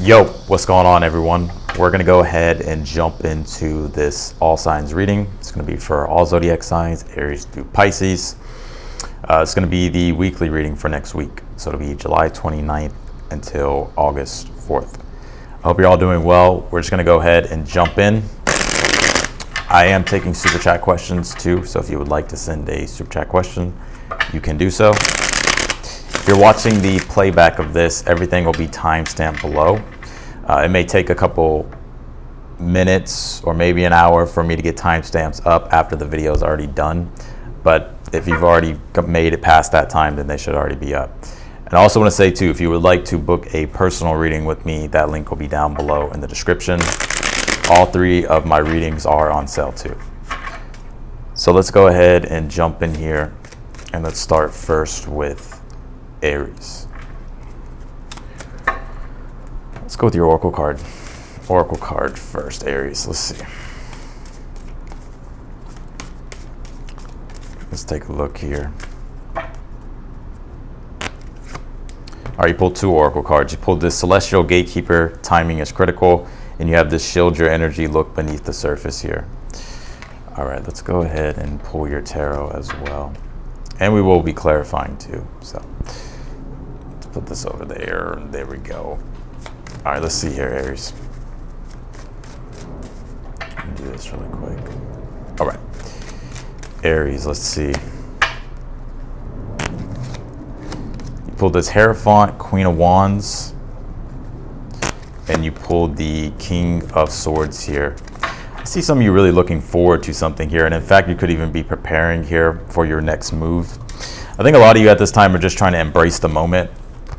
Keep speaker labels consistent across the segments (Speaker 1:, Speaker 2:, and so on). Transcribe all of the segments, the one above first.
Speaker 1: Yo, what's going on, everyone? We're going to go ahead and jump into this all signs reading. It's going to be for all zodiac signs, Aries through Pisces. It's going to be the weekly reading for next week. So it'll be July 29th until August 4th. I hope you're all doing well. We're just going to go ahead and jump in. I am taking super chat questions too. So if you would like to send a super chat question, you can do so. If you're watching the playback of this, everything will be timestamped below. It may take a couple minutes or maybe an hour for me to get timestamps up after the video is already done. But if you've already made it past that time, then they should already be up. And I also want to say too, if you would like to book a personal reading with me, that link will be down below in the description. All three of my readings are on sale too. So let's go ahead and jump in here, and let's start first with Aries. Let's go with your oracle card. Oracle card first, Aries. Let's see. Let's take a look here. All right, you pulled two oracle cards. You pulled this Celestial Gatekeeper, timing is critical, and you have this Shield Your Energy, look beneath the surface here. All right, let's go ahead and pull your tarot as well. And we will be clarifying too, so let's put this over there. There we go. All right, let's see here, Aries. Let me do this really quick. All right, Aries, let's see. You pulled this Hierophant, Queen of Wands, and you pulled the King of Swords here. I see some of you really looking forward to something here, and in fact, you could even be preparing here for your next move. I think a lot of you at this time are just trying to embrace the moment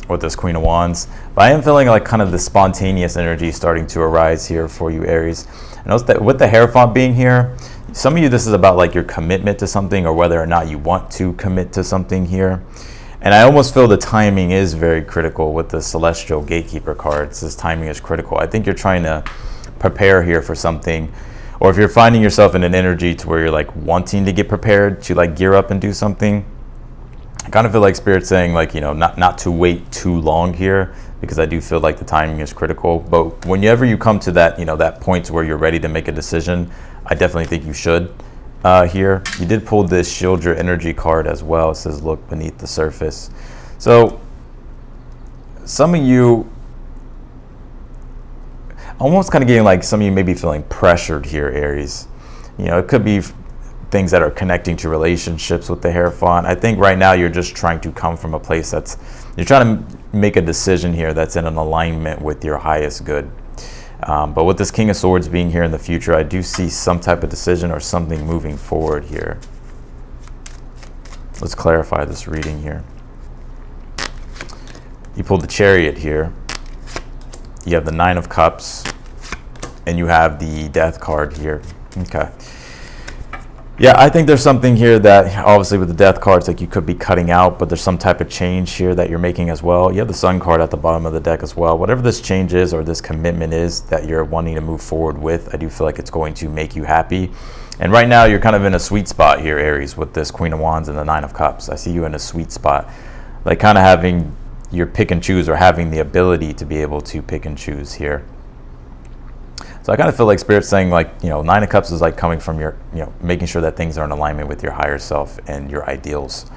Speaker 1: with this Queen of Wands, but I am feeling like kind of the spontaneous energy starting to arise here for you, Aries. And notice that with the Hierophant being here, some of you, this is about like your commitment to something or whether or not you want to commit to something here. And I almost feel the timing is very critical with the Celestial Gatekeeper cards. This timing is critical. I think you're trying to prepare here for something. Or if you're finding yourself in an energy to where you're like wanting to get prepared to like gear up and do something, I kind of feel like Spirit's saying like, you know, not to wait too long here, because I do feel like the timing is critical. But whenever you come to that, you know, that point where you're ready to make a decision, I definitely think you should here. You did pull this Shield Your Energy card as well. It says look beneath the surface. So some of you, almost kind of getting like some of you may be feeling pressured here, Aries. You know, it could be things that are connecting to relationships with the Hierophant. I think right now you're just trying to come from a place that's, you're trying to make a decision here that's in an alignment with your highest good. But with this King of Swords being here in the future, I do see some type of decision or something moving forward here. Let's clarify this reading here. You pulled the Chariot here. You have the Nine of Cups, and you have the Death card here. Okay. Yeah, I think there's something here that obviously with the Death cards, like you could be cutting out, but there's some type of change here that you're making as well. You have the Sun card at the bottom of the deck as well. Whatever this change is or this commitment is that you're wanting to move forward with, I do feel like it's going to make you happy. And right now you're kind of in a sweet spot here, Aries, with this Queen of Wands and the Nine of Cups. I see you in a sweet spot, like kind of having your pick and choose, or having the ability to be able to pick and choose here. So I kind of feel like Spirit's saying like, you know, Nine of Cups is like coming from your, you know, making sure that things are in alignment with your higher self and your ideals.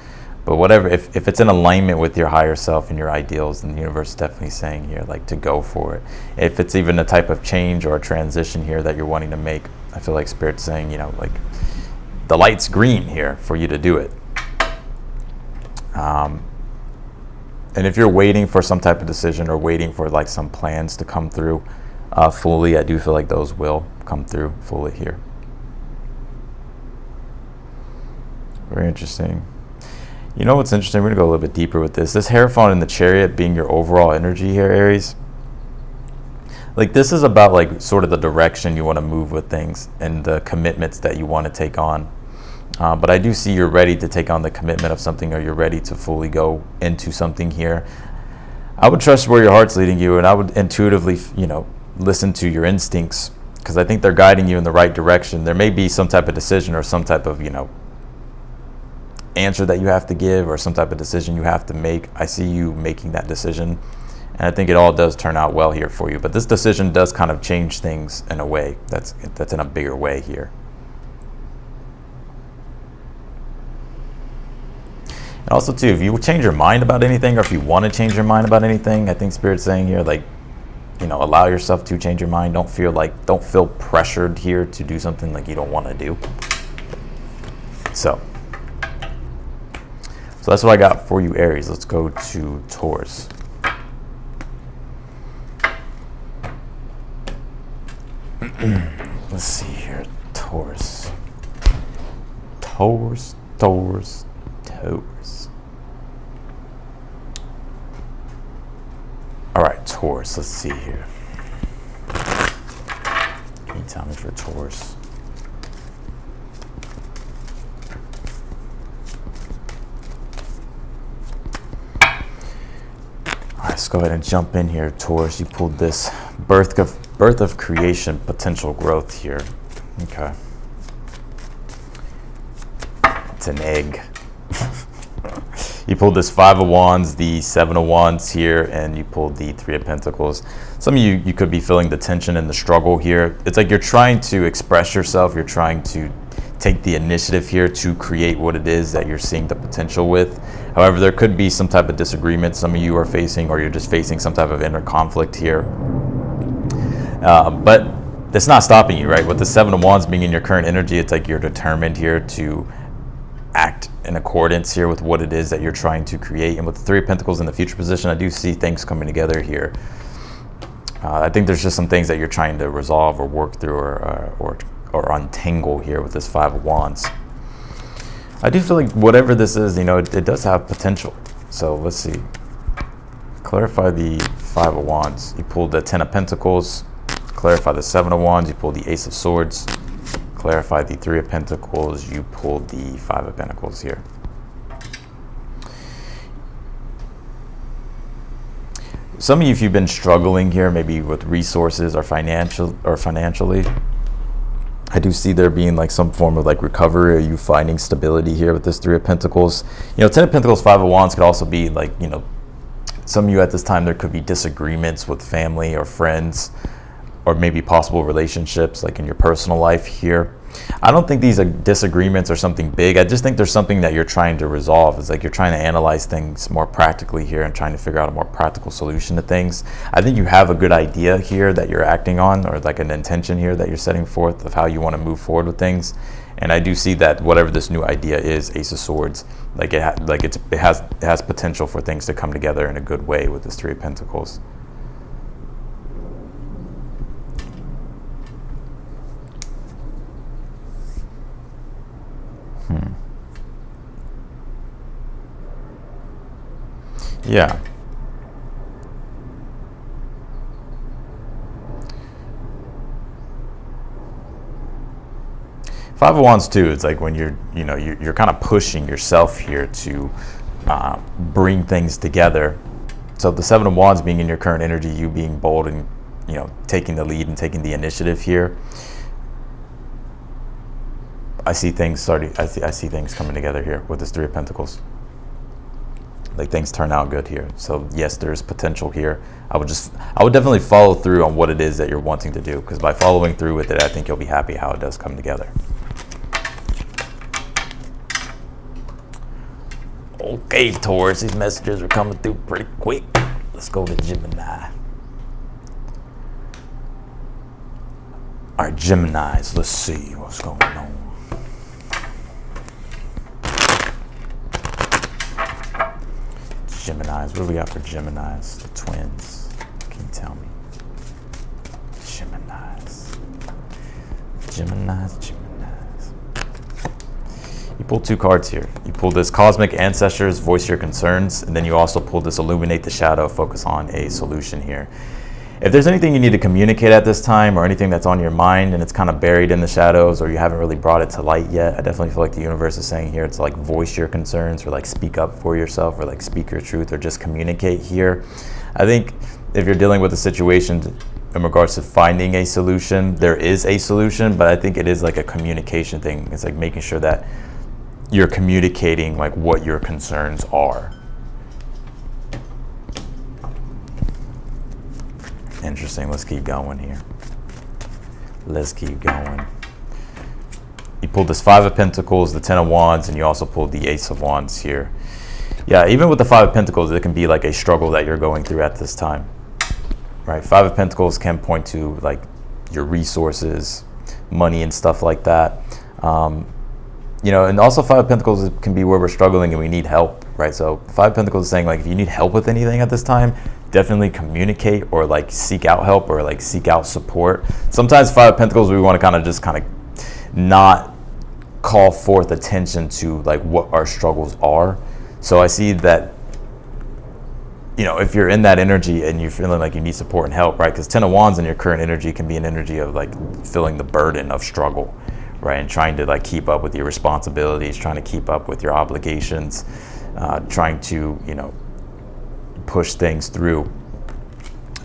Speaker 1: But whatever, if it's in alignment with your higher self and your ideals, then the universe is definitely saying here like to go for it. If it's even a type of change or a transition here that you're wanting to make, I feel like Spirit's saying, you know, like the light's green here for you to do it. And if you're waiting for some type of decision or waiting for like some plans to come through fully, I do feel like those will come through fully here. Very interesting. You know what's interesting? We're gonna go a little bit deeper with this. This Hierophant and the Chariot being your overall energy here, Aries. Like this is about like sort of the direction you want to move with things and the commitments that you want to take on. But I do see you're ready to take on the commitment of something, or you're ready to fully go into something here. I would trust where your heart's leading you, and I would intuitively, you know, listen to your instincts, because I think they're guiding you in the right direction. There may be some type of decision or some type of, you know, answer that you have to give or some type of decision you have to make. I see you making that decision, And I think it all does turn out well here for you. But this decision does kind of change things in a way that's in a bigger way here. And also too, if you change your mind about anything, or if you want to change your mind about anything, I think Spirit's saying here, like, you know, allow yourself to change your mind. Don't feel pressured here to do something like you don't want to do. So that's what I got for you, Aries. Let's go to Taurus. Let's see here, Taurus. Taurus. All right, Taurus, let's see here. Can you tell me for Taurus? All right, let's go ahead and jump in here, Taurus. You pulled this birth of creation, potential growth here. Okay. It's an egg. You pulled this 5 of Wands, the 7 of Wands here, and you pulled the 3 of Pentacles. Some of you could be feeling the tension and the struggle here. It's like you're trying to express yourself. You're trying to take the initiative here to create what it is that you're seeing the potential with. However, there could be some type of disagreement some of you are facing, or you're just facing some type of inner conflict here. But it's not stopping you, right? With the 7 of Wands being in your current energy, it's like you're determined here to act in accordance here with what it is that you're trying to create. And with the 3 of Pentacles in the future position, I do see things coming together here. I think there's just some things that you're trying to resolve or work through or untangle here with this 5 of Wands. I do feel like whatever this is, you know, it does have potential. So let's see. Clarify the 5 of Wands. You pulled the 10 of Pentacles. Clarify the 7 of Wands. You pulled the Ace of Swords. Clarify the 3 of Pentacles. You pulled the 5 of Pentacles here. Some of you, if you've been struggling here, maybe with resources or financially, I do see there being like some form of like recovery, or you finding stability here with this 3 of Pentacles. You know, 10 of Pentacles, 5 of Wands could also be like, you know, some of you at this time, there could be disagreements with family or friends, or maybe possible relationships like in your personal life here. I don't think these disagreements are something big. I just think there's something that you're trying to resolve. It's like you're trying to analyze things more practically here and trying to figure out a more practical solution to things. I think you have a good idea here that you're acting on, or like an intention here that you're setting forth of how you want to move forward with things. And I do see that whatever this new idea is, Ace of Swords, like it has potential for things to come together in a good way with this 3 of Pentacles. Yeah. Five of Wands too. It's like when you're kind of pushing yourself here to bring things together. So the 7 of Wands being in your current energy, you being bold and, you know, taking the lead and taking the initiative here. I see things coming together here with this 3 of Pentacles. Like things turn out good here. So yes, there's potential here. I would definitely follow through on what it is that you're wanting to do, because by following through with it, I think you'll be happy how it does come together. Okay, Taurus, these messages are coming through pretty quick. Let's go to Gemini. All right, Geminis, let's see what's going on. Geminis, what do we got for Geminis? The twins. Can you tell me? Geminis. You pulled 2 cards here. You pulled this Cosmic Ancestors, Voice Your Concerns, and then you also pulled this Illuminate the Shadow, Focus on a Solution here. If there's anything you need to communicate at this time, or anything that's on your mind and it's kind of buried in the shadows, or you haven't really brought it to light yet, I definitely feel like the universe is saying here, it's like voice your concerns, or like speak up for yourself, or like speak your truth, or just communicate here. I think if you're dealing with a situation in regards to finding a solution, there is a solution, but I think it is like a communication thing. It's like making sure that you're communicating like what your concerns are. Interesting. Let's keep going here. Let's keep going. You pulled this Five of Pentacles, the Ten of Wands, and you also pulled the Ace of Wands here. Yeah, even with the Five of Pentacles, it can be like a struggle that you're going through at this time, right? Five of Pentacles can point to like your resources, money and stuff like that. You know, and also Five of Pentacles can be where we're struggling and we need help, right? So Five of Pentacles is saying like if you need help with anything at this time, definitely communicate or like seek out help or like seek out support. Sometimes Five of Pentacles, we want to just not call forth attention to like what our struggles are. So I see that, you know, if you're in that energy and you're feeling like you need support and help, right? Because Ten of Wands in your current energy can be an energy of like feeling the burden of struggle, right? And trying to like keep up with your responsibilities, trying to keep up with your obligations, trying to, you know, push things through.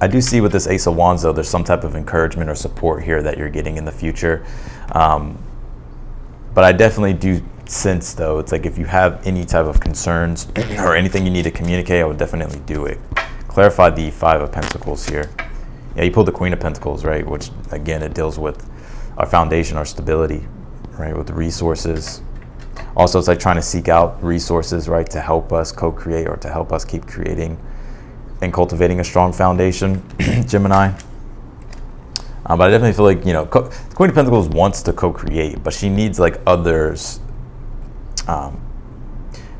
Speaker 1: I do see with this Ace of Wands though, there's some type of encouragement or support here that you're getting in the future. But I definitely do sense though, it's like if you have any type of concerns or anything you need to communicate, I would definitely do it. Clarify the Five of Pentacles here. Yeah, you pulled the Queen of Pentacles, right? Which again, it deals with our foundation, our stability, right? With the resources. Also, it's like trying to seek out resources, right? To help us co-create or to help us keep creating and cultivating a strong foundation, Gemini. But I definitely feel like, you know, the Queen of Pentacles wants to co-create, but she needs like others.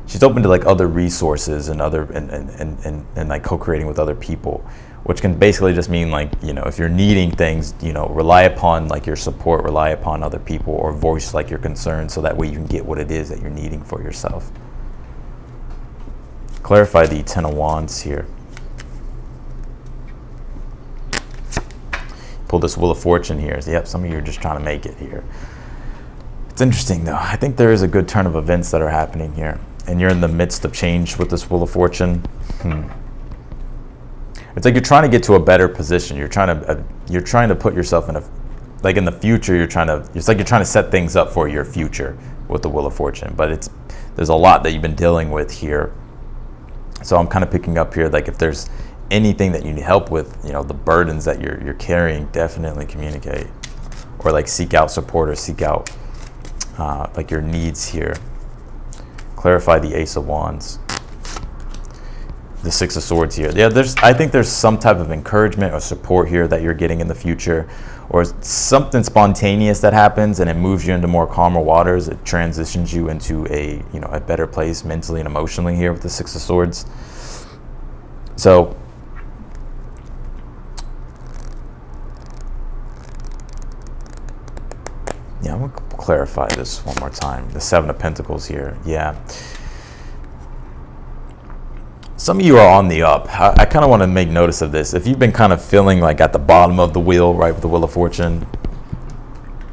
Speaker 1: She's open to like other resources and other and like co-creating with other people, which can basically just mean like, you know, if you're needing things, you know, rely upon like your support, rely upon other people, or voice like your concerns so that way you can get what it is that you're needing for yourself. Clarify the Ten of Wands here. Pull this Wheel of Fortune here. So, yep, some of you are just trying to make it here. It's interesting though. I think there is a good turn of events that are happening here, and you're in the midst of change with this Wheel of Fortune. It's like you're trying to get to a better position. You're trying to put yourself in a, like in the future. It's like you're trying to set things up for your future with the Wheel of Fortune. But there's a lot that you've been dealing with here. So I'm kind of picking up here, like if there's anything that you need help with, you know, the burdens that you're carrying, definitely communicate or like seek out support or seek out like your needs here. Clarify the Ace of Wands. The Six of Swords here. Yeah, I think there's some type of encouragement or support here that you're getting in the future, or something spontaneous that happens and it moves you into more calmer waters. It transitions you into a, you know, a better place mentally and emotionally here with the Six of Swords. So yeah, I'm gonna clarify this one more time. The Seven of Pentacles here. Yeah. Some of you are on the up. I kind of want to make notice of this. If you've been kind of feeling like at the bottom of the wheel, right, with the Wheel of Fortune,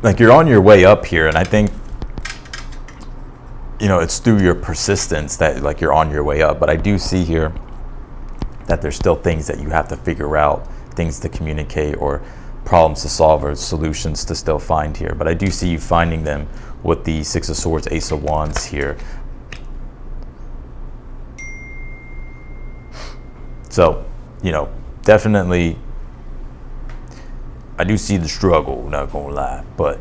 Speaker 1: like you're on your way up here. And I think, you know, it's through your persistence that like you're on your way up. But I do see here that there's still things that you have to figure out, things to communicate or problems to solve or solutions to still find here. But I do see you finding them with the Six of Swords, Ace of Wands here. So, you know, definitely, I do see the struggle, not gonna lie, but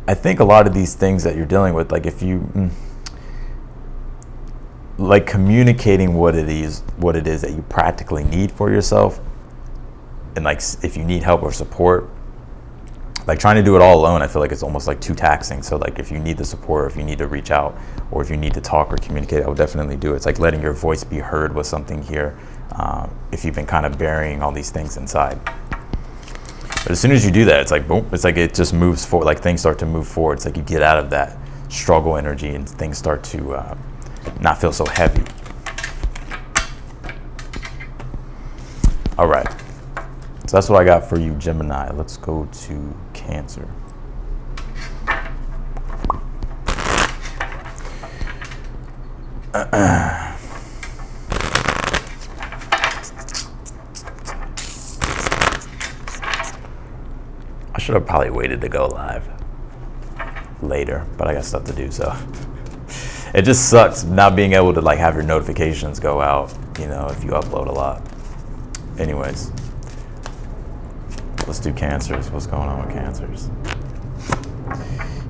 Speaker 1: I think a lot of these things that you're dealing with, like if you, like communicating what it is that you practically need for yourself, and like if you need help or support, like trying to do it all alone, I feel like it's almost like too taxing. So like if you need the support, or if you need to reach out, or if you need to talk or communicate, I would definitely do it. It's like letting your voice be heard with something here, if you've been kind of burying all these things inside. But as soon as you do that, it's like boom, it's like it just moves forward, like things start to move forward. It's like you get out of that struggle energy and things start to not feel so heavy. All right. So that's what I got for you, Gemini. Let's go to Cancer. I should have probably waited to go live later, but I got stuff to do, so it just sucks not being able to like have your notifications go out, you know, if you upload a lot. anyways, let's do Cancers. What's going on with Cancers?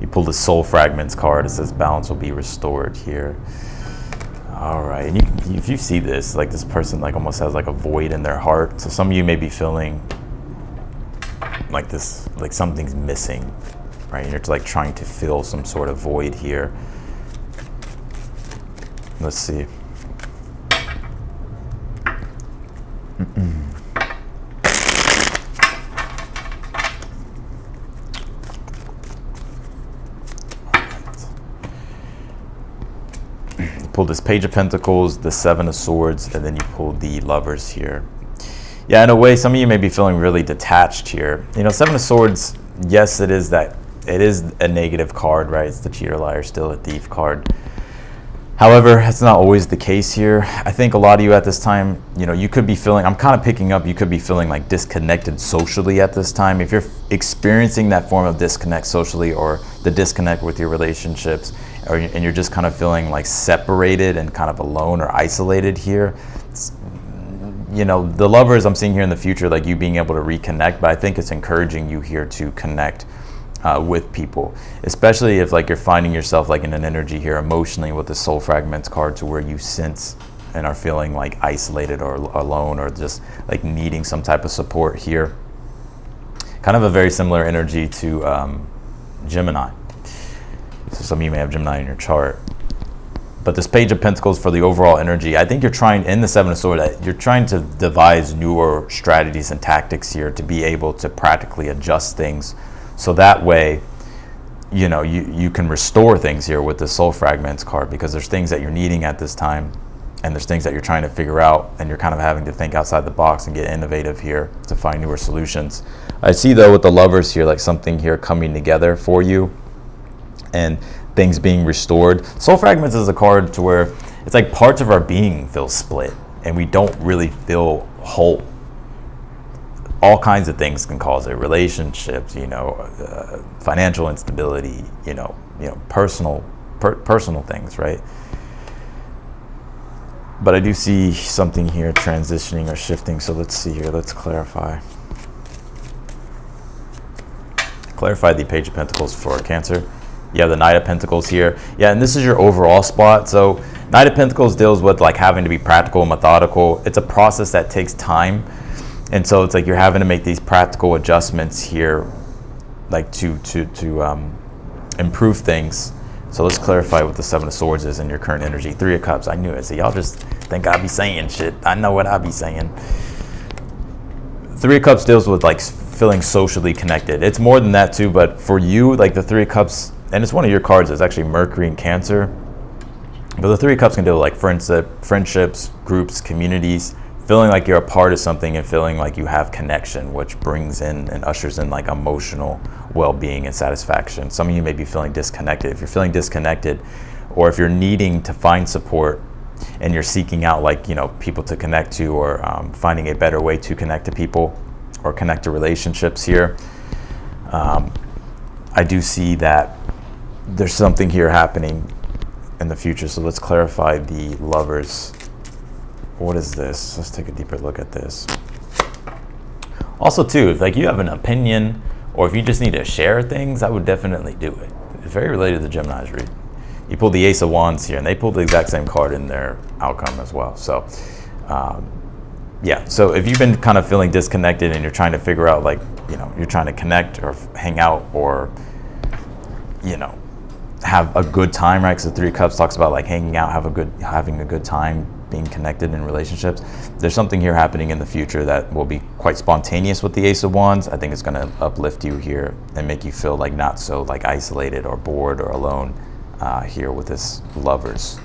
Speaker 1: You pull the Soul Fragments card. It says balance will be restored here. All right, and if you see this, like this person like almost has like a void in their heart. So some of you may be feeling like this, like something's missing, right? You're like trying to fill some sort of void here. Let's see. Pull this Page of Pentacles, the Seven of Swords, and then you pull the Lovers here. Yeah, in a way, some of you may be feeling really detached here. You know, Seven of Swords, yes, it is a negative card, right? It's the cheater, liar, still a thief card. However, it's not always the case here. I think a lot of you at this time, you know, you could be feeling, I'm kind of picking up, you could be feeling like disconnected socially at this time. If you're experiencing that form of disconnect socially, or the disconnect with your relationships, and you're just kind of feeling like separated and kind of alone or isolated here, you know, the Lovers I'm seeing here in the future, like you being able to reconnect, but I think it's encouraging you here to connect with people, especially if like you're finding yourself like in an energy here emotionally with the Soul Fragments card, to where you sense and are feeling like isolated or alone, or just like needing some type of support here. Kind of a very similar energy to Gemini. So some of you may have Gemini in your chart. But this Page of Pentacles for the overall energy, I think you're trying, in the Seven of Swords, you're trying to devise newer strategies and tactics here to be able to practically adjust things. So that way, you know, you can restore things here with the Soul Fragments card, because there's things that you're needing at this time, and there's things that you're trying to figure out, and you're kind of having to think outside the box and get innovative here to find newer solutions. I see though with the Lovers here, like something here coming together for you and things being restored. Soul Fragments is a card to where it's like parts of our being feel split and we don't really feel whole. All kinds of things can cause it. Relationships, you know, financial instability, you know, personal things, right? But I do see something here transitioning or shifting. So let's see here. Let's clarify. Clarify the Page of Pentacles for Cancer. You have the Knight of Pentacles here. Yeah, and this is your overall spot. So Knight of Pentacles deals with like having to be practical and methodical. It's a process that takes time. And so it's like you're having to make these practical adjustments here, like to improve things. So let's clarify what the Seven of Swords is in your current energy. Three of Cups, I knew it. So y'all just think I be saying shit. I know what I be saying. Three of Cups deals with like feeling socially connected. It's more than that too, but for you, like the Three of Cups, and it's one of your cards, it's actually Mercury in Cancer. But the Three of Cups can deal with like friendships, groups, communities, feeling like you're a part of something and feeling like you have connection, which brings in and ushers in like emotional well-being and satisfaction. Some of you may be feeling disconnected. If you're feeling disconnected, or if you're needing to find support and you're seeking out like, you know, people to connect to, or finding a better way to connect to people or connect to relationships here, I do see that there's something here happening in the future. So let's clarify the Lovers. What is this? Let's take a deeper look at this. Also too, if like you have an opinion, or if you just need to share things, I would definitely do it. It's very related to Gemini's read. You pulled the Ace of Wands here, and they pulled the exact same card in their outcome as well. So yeah, so if you've been kind of feeling disconnected and you're trying to figure out like, you know, you're trying to connect or hang out, or, you know, have a good time, right? Because the Three of Cups talks about like hanging out, having a good time, being connected in relationships. There's something here happening in the future that will be quite spontaneous with the Ace of Wands. I think it's going to uplift you here and make you feel like not so like isolated or bored or alone here with this Lovers.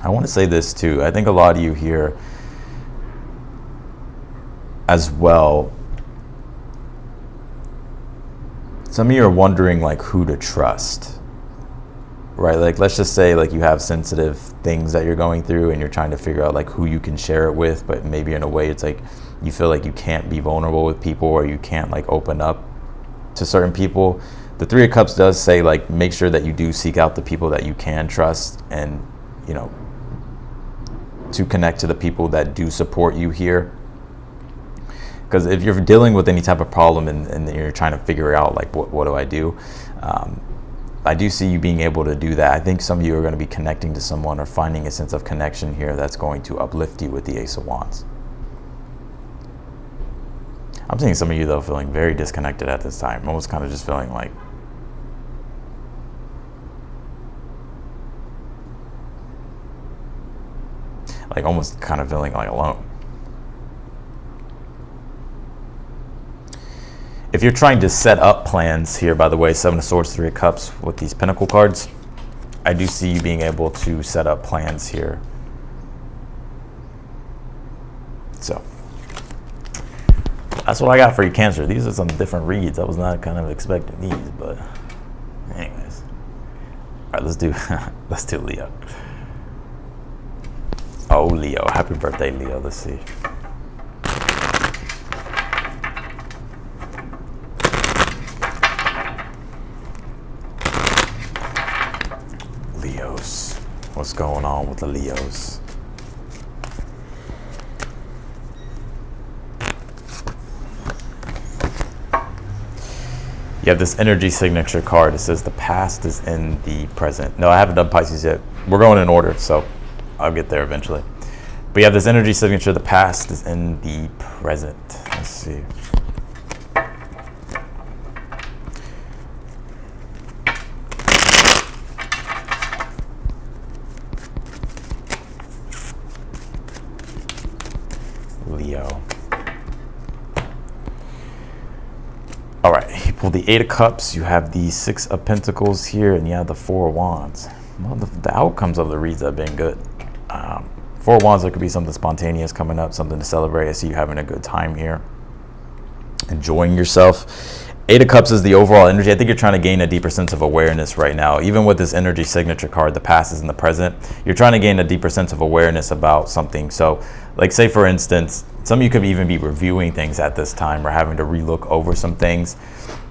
Speaker 1: I want to say this too. I think a lot of you here as well, some of you are wondering like who to trust, right? Like let's just say like you have sensitive things that you're going through and you're trying to figure out like who you can share it with, but maybe in a way it's like you feel like you can't be vulnerable with people, or you can't like open up to certain people. The Three of Cups does say like make sure that you do seek out the people that you can trust, and, you know, to connect to the people that do support you here. Because if you're dealing with any type of problem and you're trying to figure out like what do I do, I do see you being able to do that. I think some of you are going to be connecting to someone or finding a sense of connection here that's going to uplift you with the Ace of Wands. I'm seeing some of you though feeling very disconnected at this time, almost kind of just feeling like almost kind of feeling like alone. If you're trying to set up plans here, by the way, 7 of Swords, 3 of Cups with these Pentacle cards, I do see you being able to set up plans here. So that's what I got for you, Cancer. These are some different reads. I was not kind of expecting these, but anyways. All right, let's do Leo. Oh, Leo. Happy birthday, Leo. Let's see. Leos. What's going on with the Leos? You have this energy signature card. It says the past is in the present. No, I haven't done Pisces yet. We're going in order, so I'll get there eventually. But you have this energy signature. The past is in the present. Let's see. Leo. All right, you pull the 8 of Cups, you have the 6 of Pentacles here, and you have the 4 of Wands. Well, the outcomes of the reads have been good. 4 of Wands, there could be something spontaneous coming up, something to celebrate. I see you having a good time here, enjoying yourself. 8 of Cups is the overall energy. I think you're trying to gain a deeper sense of awareness right now. Even with this energy signature card, the past is in the present. You're trying to gain a deeper sense of awareness about something. So, like say for instance, some of you could even be reviewing things at this time or having to relook over some things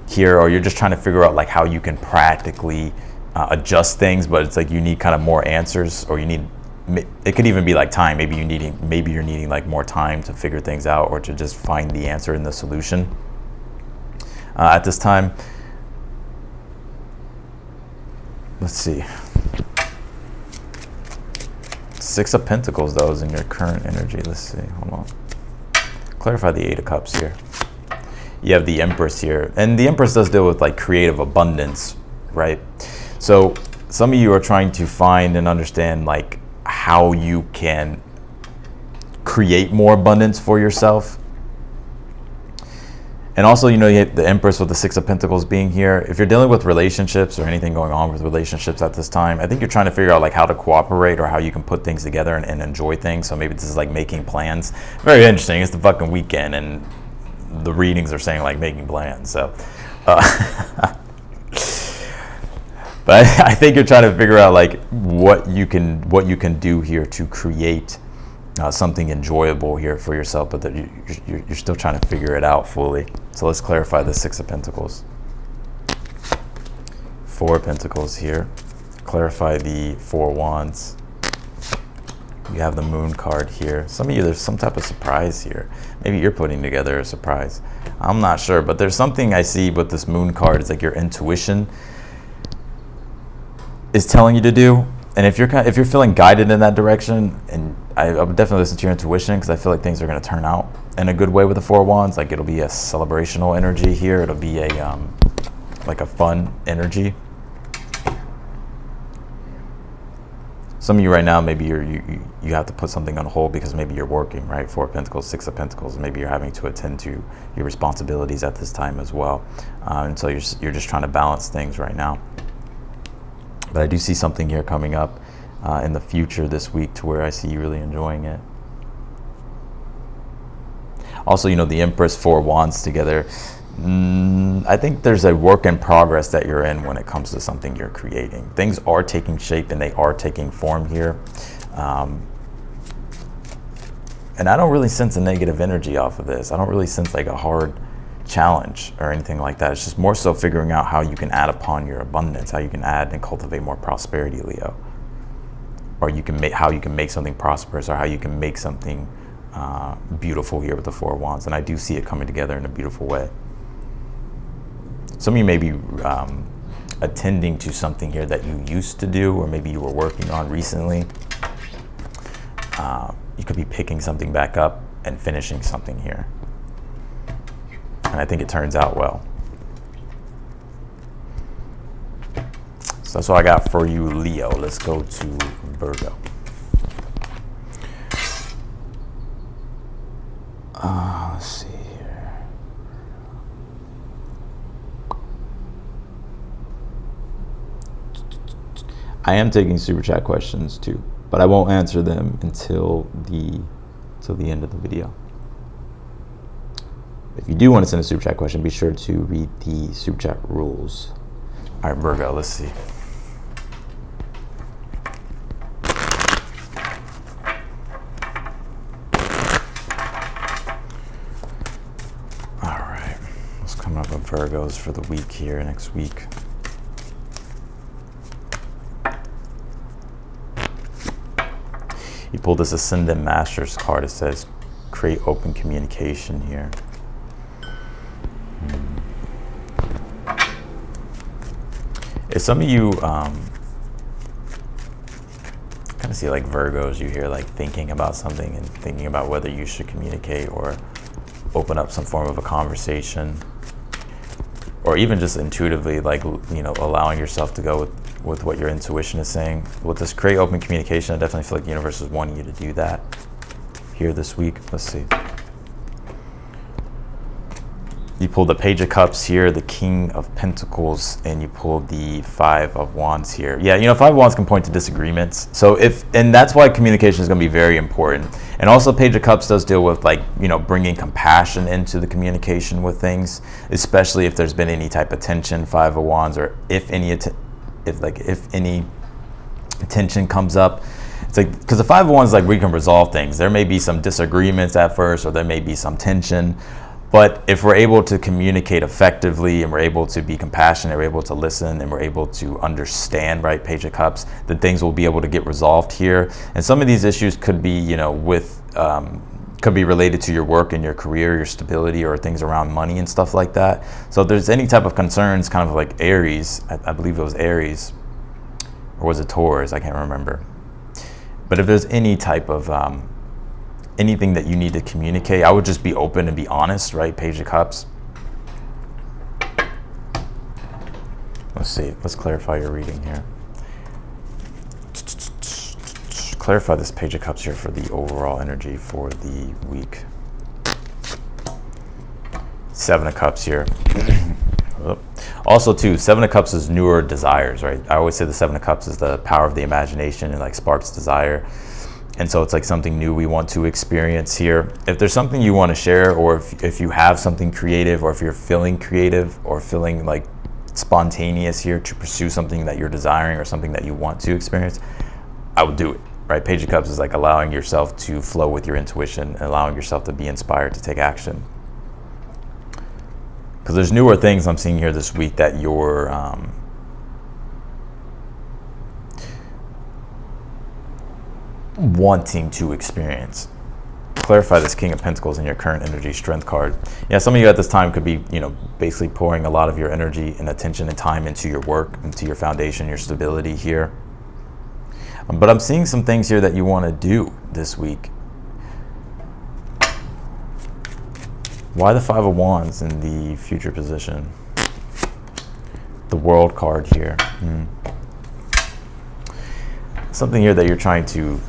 Speaker 1: here, or you're just trying to figure out like how you can practically adjust things, but it's like you need kind of more answers, or you need, it could even be like time. Maybe you're needing like more time to figure things out, or to just find the answer in the solution at this time. Let's see. 6 of Pentacles though is in your current energy. Let's see, hold on. Clarify the 8 of Cups here. You have the Empress here, and the Empress does deal with like creative abundance, right? So some of you are trying to find and understand like how you can create more abundance for yourself. And also, you know, you have the Empress with the 6 of Pentacles being here. If you're dealing with relationships or anything going on with relationships at this time, I think you're trying to figure out like how to cooperate or how you can put things together and enjoy things. So maybe this is like making plans. Very interesting. It's the fucking weekend and the readings are saying like making plans. So, but I think you're trying to figure out like what you can do here to create something enjoyable here for yourself, but that you're still trying to figure it out fully. So let's clarify the 6 of Pentacles. 4 of Pentacles here. Clarify the 4 of Wands. You have the Moon card here. Some of you, there's some type of surprise here. Maybe you're putting together a surprise. I'm not sure, but there's something I see with this Moon card. It's like your intuition is telling you to do. And if you're feeling guided in that direction, and I would definitely listen to your intuition, because I feel like things are going to turn out in a good way with the 4 of Wands. Like it'll be a celebrational energy here. It'll be a like a fun energy. Some of you right now, maybe you have to put something on hold because maybe you're working, right? 4 of Pentacles, 6 of Pentacles. Maybe you're having to attend to your responsibilities at this time as well, and so you're just trying to balance things right now. But I do see something here coming up in the future this week to where I see you really enjoying it. Also, you know, the Empress, 4 Wands together. I think there's a work in progress that you're in when it comes to something you're creating. Things are taking shape and they are taking form here. And I don't really sense a negative energy off of this. I don't really sense like a hard challenge or anything like that. It's just more so figuring out how you can add upon your abundance, how you can add and cultivate more prosperity, Leo. or how you can make something prosperous, or how you can make something beautiful here with the Four of Wands. And I do see it coming together in a beautiful way. Some of you may be attending to something here that you used to do, or maybe you were working on recently. You could be picking something back up and finishing something here. And I think it turns out well. So that's what I got for you, Leo. Let's go to Virgo. Let's see here. I am taking super chat questions too, but I won't answer them until the end of the video. If you do want to send a super chat question, be sure to read the super chat rules. All right, Virgo, let's see. All right, let's come up with Virgos for the week here, next week. You pulled this Ascendant Masters card. It says create open communication here. If some of you kind of see like Virgos, you hear like thinking about something and thinking about whether you should communicate or open up some form of a conversation, or even just intuitively, like, you know, allowing yourself to go with what your intuition is saying. With this create open communication, I definitely feel like the universe is wanting you to do that here this week. Let's see. You pulled the Page of Cups here, the King of Pentacles, and you pulled the Five of Wands here. Yeah, you know, Five of Wands can point to disagreements. So and that's why communication is going to be very important. And also Page of Cups does deal with, like, you know, bringing compassion into the communication with things, especially if there's been any type of tension, Five of Wands, or if any tension comes up. It's like, because the Five of Wands is like, we can resolve things. There may be some disagreements at first, or there may be some tension. But if we're able to communicate effectively, and we're able to be compassionate, we're able to listen, and we're able to understand, right, Page of Cups, then things will be able to get resolved here. And some of these issues could be, you know, could be related to your work and your career, your stability, or things around money and stuff like that. So if there's any type of concerns, kind of like Aries, I believe it was Aries, or was it Taurus? I can't remember. But if there's any type of anything that you need to communicate, I would just be open and be honest, right? Page of Cups. Let's see. Let's clarify your reading here. Clarify this Page of Cups here for the overall energy for the week. Seven of Cups here. Also, too, Seven of Cups is newer desires, right? I always say the Seven of Cups is the power of the imagination and like sparks desire. And so it's like something new we want to experience here. If there's something you want to share, or if you have something creative, or if you're feeling creative or feeling like spontaneous here to pursue something that you're desiring or something that you want to experience, I would do it, right? Page of Cups is like allowing yourself to flow with your intuition and allowing yourself to be inspired to take action. Because there's newer things I'm seeing here this week that you're wanting to experience. Clarify this King of Pentacles in your current energy strength card. Yeah, some of you at this time could be, you know, basically pouring a lot of your energy and attention and time into your work, into your foundation, your stability here. But I'm seeing some things here that you want to do this week. Why the Five of Wands in the future position? The World card here. Something here that you're trying to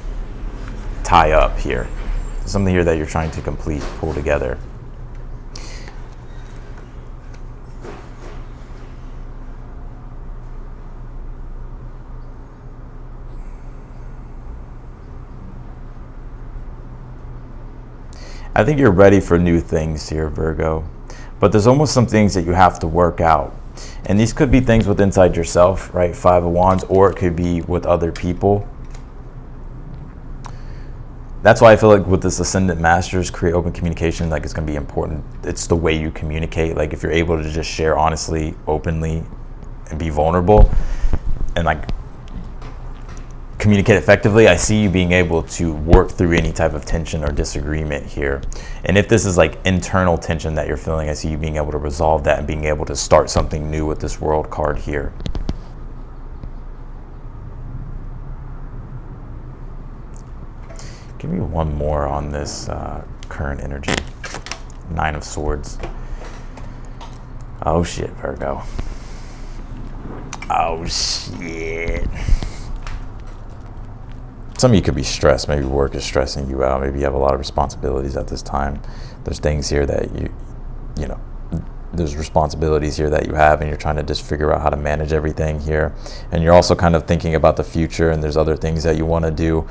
Speaker 1: tie up here. Something here that you're trying to complete, pull together. I think you're ready for new things here, Virgo. But there's almost some things that you have to work out. And these could be things with inside yourself, right? Five of Wands, or it could be with other people. That's why I feel like with this Ascendant Masters, create open communication, like it's going to be important. It's the way you communicate. Like if you're able to just share honestly, openly, and be vulnerable, and like communicate effectively, I see you being able to work through any type of tension or disagreement here. And if this is like internal tension that you're feeling, I see you being able to resolve that and being able to start something new with this World card here. Give me one more on this current energy. 9 of Swords. Oh shit, Virgo. Oh shit. Some of you could be stressed. Maybe work is stressing you out. Maybe you have a lot of responsibilities at this time. There's things here that you know, there's responsibilities here that you have, and you're trying to just figure out how to manage everything here. And you're also kind of thinking about the future, and there's other things that you want to do.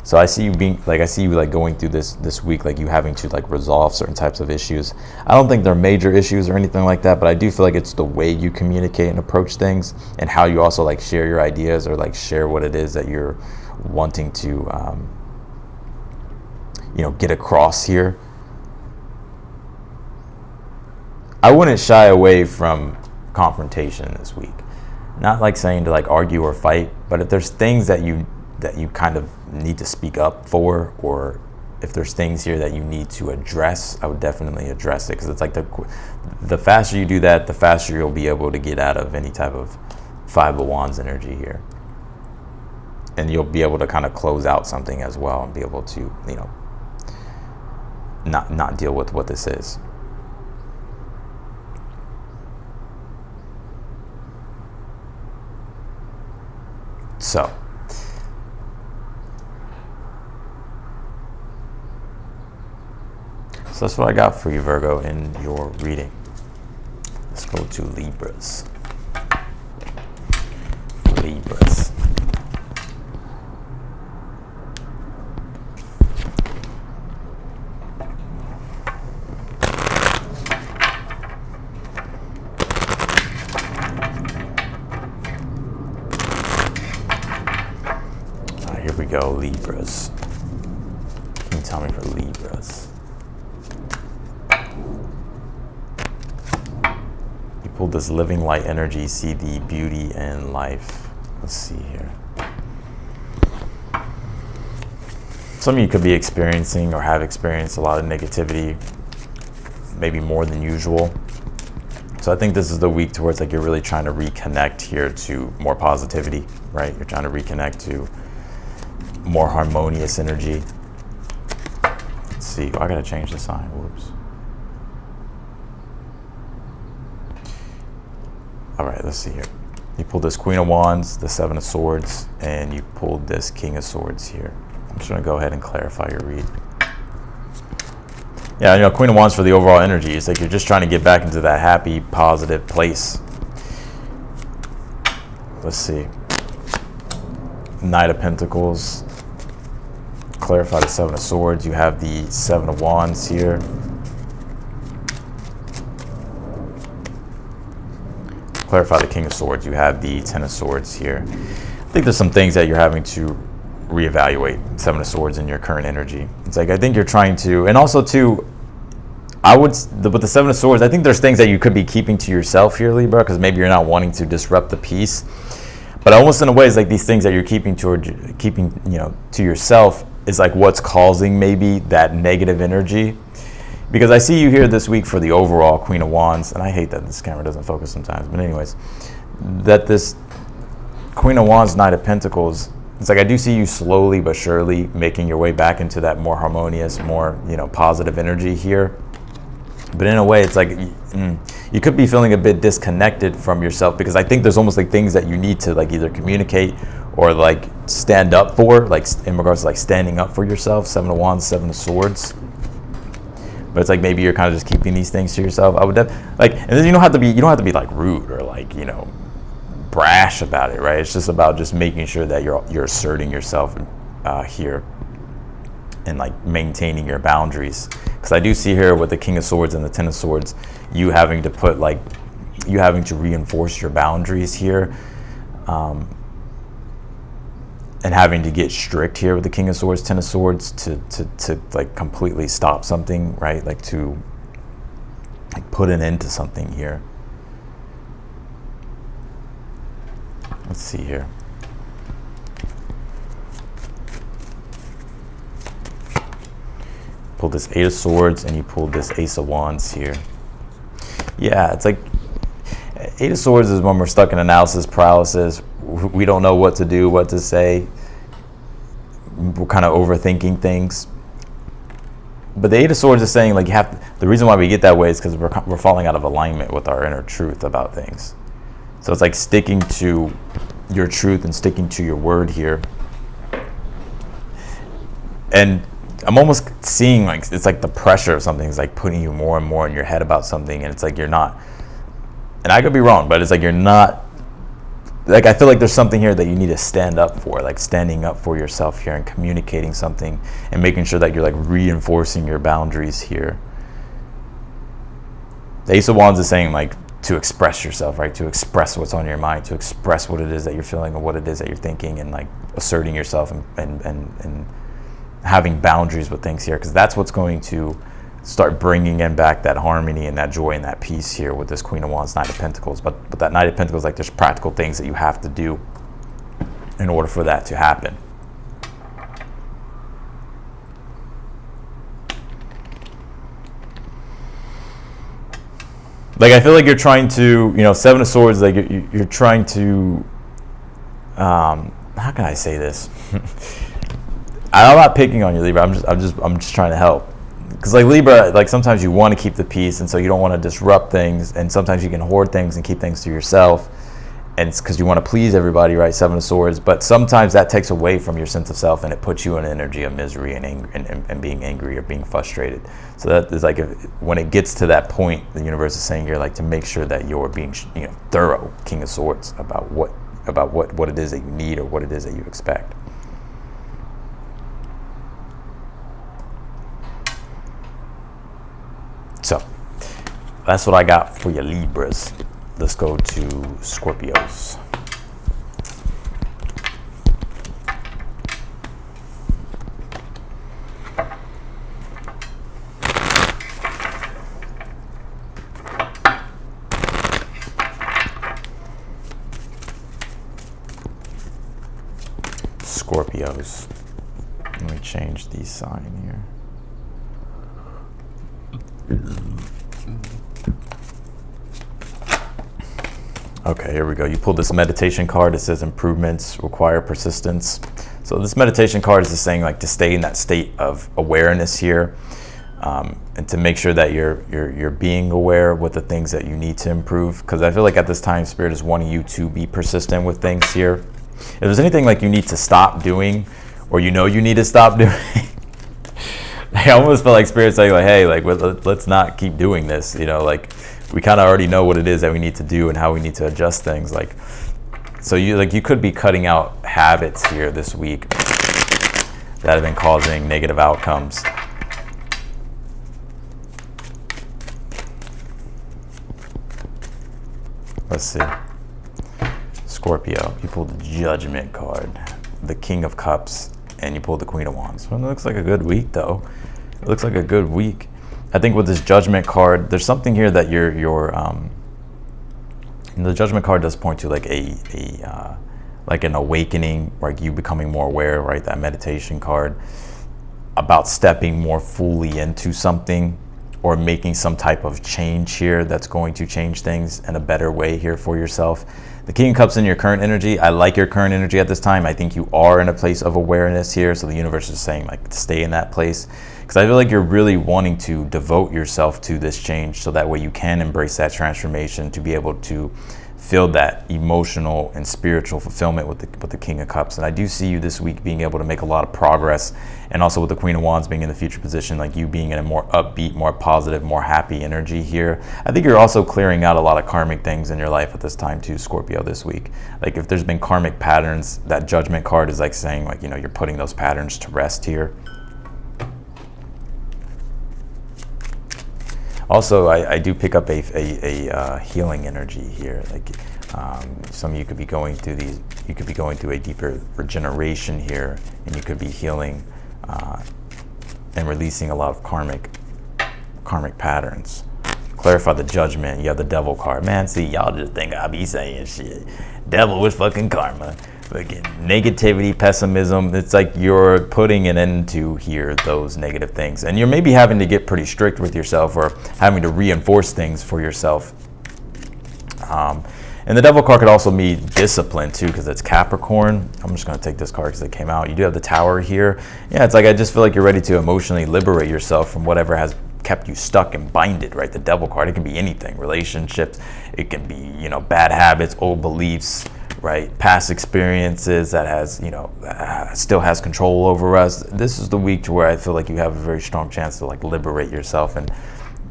Speaker 1: So I see you being like, I see you like going through this week, like you having to like resolve certain types of issues. I don't think they're major issues or anything like that, but I do feel like it's the way you communicate and approach things, and how you also like share your ideas, or like share what it is that you're wanting to you know, get across here. I wouldn't shy away from confrontation this week. Not like saying to like argue or fight, but if there's things that you kind of need to speak up for, or if there's things here that you need to address, I would definitely address it, because it's like the faster you do that, the faster you'll be able to get out of any type of 5 of Wands energy here. And you'll be able to kind of close out something as well, and be able to, you know, not deal with what this is. So that's what I got for you, Virgo, in your reading. Let's go to Libras. Libras. Here we go, Libras. Can you tell me for Libras? You pulled this living light energy, see the beauty in life. Let's see here. Some of you could be experiencing or have experienced a lot of negativity, maybe more than usual. So I think this is the week towards like you're really trying to reconnect here to more positivity, right? You're trying to reconnect to more harmonious energy. Let's see. Oh, I gotta change the sign. Whoops. All right, let's see here. You pulled this Queen of Wands, the 7 of Swords, and you pulled this King of Swords here. I'm just gonna go ahead and clarify your read. Yeah, you know, Queen of Wands for the overall energy. It's like you're just trying to get back into that happy, positive place. Let's see. Knight of Pentacles. Clarify the 7 of Swords. You have the 7 of Wands here. Clarify the King of Swords. You have the 10 of Swords here. I think there's some things that you're having to reevaluate. 7 of Swords in your current energy. It's like I think you're trying to, and also too, with the 7 of Swords, I think there's things that you could be keeping to yourself here, Libra, because maybe you're not wanting to disrupt the peace. But almost in a way, it's like these things that you're keeping you know, to yourself is like what's causing maybe that negative energy. Because I see you here this week for the overall Queen of Wands, and I hate that this camera doesn't focus sometimes, but anyways, that this Queen of Wands, Knight of Pentacles, it's like I do see you slowly but surely making your way back into that more harmonious, more, you know, positive energy here. But in a way, it's like you could be feeling a bit disconnected from yourself, because I think there's almost like things that you need to like either communicate or like stand up for, like in regards to like standing up for yourself. 7 of Wands, 7 of Swords. But it's like maybe you're kind of just keeping these things to yourself. I would like, and then you don't have to be like rude or like, you know, brash about it, right? It's just about just making sure that you're asserting yourself here and like maintaining your boundaries. Because I do see here with the King of Swords and the 10 of Swords, you having to reinforce your boundaries here, and having to get strict here with the King of Swords, 10 of Swords to like completely stop something, right? Like to like put an end to something here. Let's see here. pulled this Eight of Swords, and you pulled this Ace of Wands here. Yeah, it's like Eight of Swords is when we're stuck in analysis paralysis. We don't know what to do, what to say. We're kind of overthinking things. But the Eight of Swords is saying, like, the reason why we get that way is because we're falling out of alignment with our inner truth about things. So it's like sticking to your truth and sticking to your word here. And I'm almost seeing, like, it's like the pressure of something is like putting you more and more in your head about something, and it's like you're not, and I could be wrong, but it's like you're not, like, I feel like there's something here that you need to stand up for, like standing up for yourself here and communicating something and making sure that you're like reinforcing your boundaries here. The Ace of Wands is saying, like, to express yourself, right? To express what's on your mind, to express what it is that you're feeling and what it is that you're thinking, and like asserting yourself and having boundaries with things here, because that's what's going to start bringing in back that harmony and that joy and that peace here with this Queen of Wands, Knight of Pentacles. But that Knight of Pentacles, like, there's practical things that you have to do in order for that to happen. Like, I feel like you're trying to, you know, Seven of Swords, like you're trying to, how can I say this? I'm not picking on you, Libra. I'm just trying to help. Because, like, Libra, like, sometimes you want to keep the peace, and so you don't want to disrupt things, and sometimes you can hoard things and keep things to yourself, and it's because you want to please everybody, right? Seven of Swords. But sometimes that takes away from your sense of self, and it puts you in an energy of misery and anger, and being angry or being frustrated. So that is like, when it gets to that point, the universe is saying you're like to make sure that you're being, you know, thorough, King of Swords, about what it is that you need or what it is that you expect. So that's what I got for you, Libras. Let's go to Scorpios. Scorpios. Let me change the sign here. Okay, here we go. You pulled this meditation card. It says improvements require persistence. So this meditation card is just saying, like, to stay in that state of awareness here, and to make sure that you're being aware with the things that you need to improve. Because I feel like at this time, Spirit is wanting you to be persistent with things here. If there's anything like you need to stop doing, or you know you need to stop doing, I almost feel like Spirit's saying, like, hey, like, let's not keep doing this. You know, like, we kind of already know what it is that we need to do and how we need to adjust things. Like, so you could be cutting out habits here this week that have been causing negative outcomes. Let's see. Scorpio, you pulled the Judgment card, the King of Cups, and you pulled the Queen of Wands. Well, it looks like a good week, though. It looks like a good week. I think with this Judgment card, there's something here that the Judgment card does point to like like an awakening, like you becoming more aware, right? That meditation card about stepping more fully into something or making some type of change here that's going to change things in a better way here for yourself. The King of Cups in your current energy, I like your current energy at this time. I think you are in a place of awareness here. So the universe is saying, like, stay in that place. Because I feel like you're really wanting to devote yourself to this change so that way you can embrace that transformation, to be able to feel that emotional and spiritual fulfillment with the King of Cups. And I do see you this week being able to make a lot of progress, and also with the Queen of Wands being in the future position, like you being in a more upbeat, more positive, more happy energy here. I think you're also clearing out a lot of karmic things in your life at this time too, Scorpio, this week. Like, if there's been karmic patterns, that Judgment card is like saying, like, you know, you're putting those patterns to rest here. Also, I do pick up a healing energy here. Like, some of you could be going through these. You could be going through a deeper regeneration here, and you could be healing and releasing a lot of karmic patterns. Clarify the Judgment. You have the Devil card. Man, see, y'all just think I be saying shit. Devil with fucking karma. Again, negativity, pessimism, it's like you're putting an end to here those negative things, and you're maybe having to get pretty strict with yourself or having to reinforce things for yourself. And the devil card could also mean discipline too, because it's Capricorn. I'm just going to take this card because it came out. You do have the Tower here. Yeah, it's like I just feel like you're ready to emotionally liberate yourself from whatever has kept you stuck and binded, right? The devil card, it can be anything, relationships, it can be, you know, bad habits, old beliefs, right? Past experiences that has, you know, still has control over us. This is the week to where I feel like you have a very strong chance to like liberate yourself and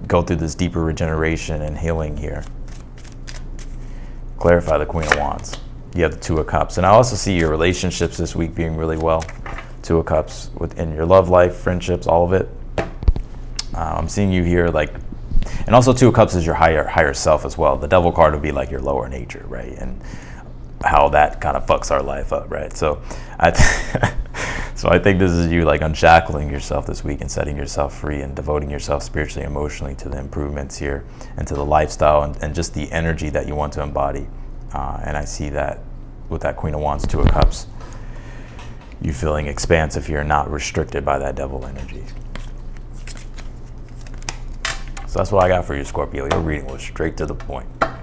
Speaker 1: go through this deeper regeneration and healing here. Clarify the Queen of Wands. You have the Two of Cups. And I also see your relationships this week being really well. Two of Cups within your love life, friendships, all of it. I'm seeing you here like, and also Two of Cups is your higher self as well. The devil card would be like your lower nature, right? And how that kind of fucks our life up, right? So I think this is you like unshackling yourself this week and setting yourself free and devoting yourself spiritually, emotionally to the improvements here and to the lifestyle and just the energy that you want to embody. And I see that with that Queen of Wands, Two of Cups, you feeling expansive here, not restricted by that devil energy. So that's what I got for you, Scorpio. Your reading was straight to the point. All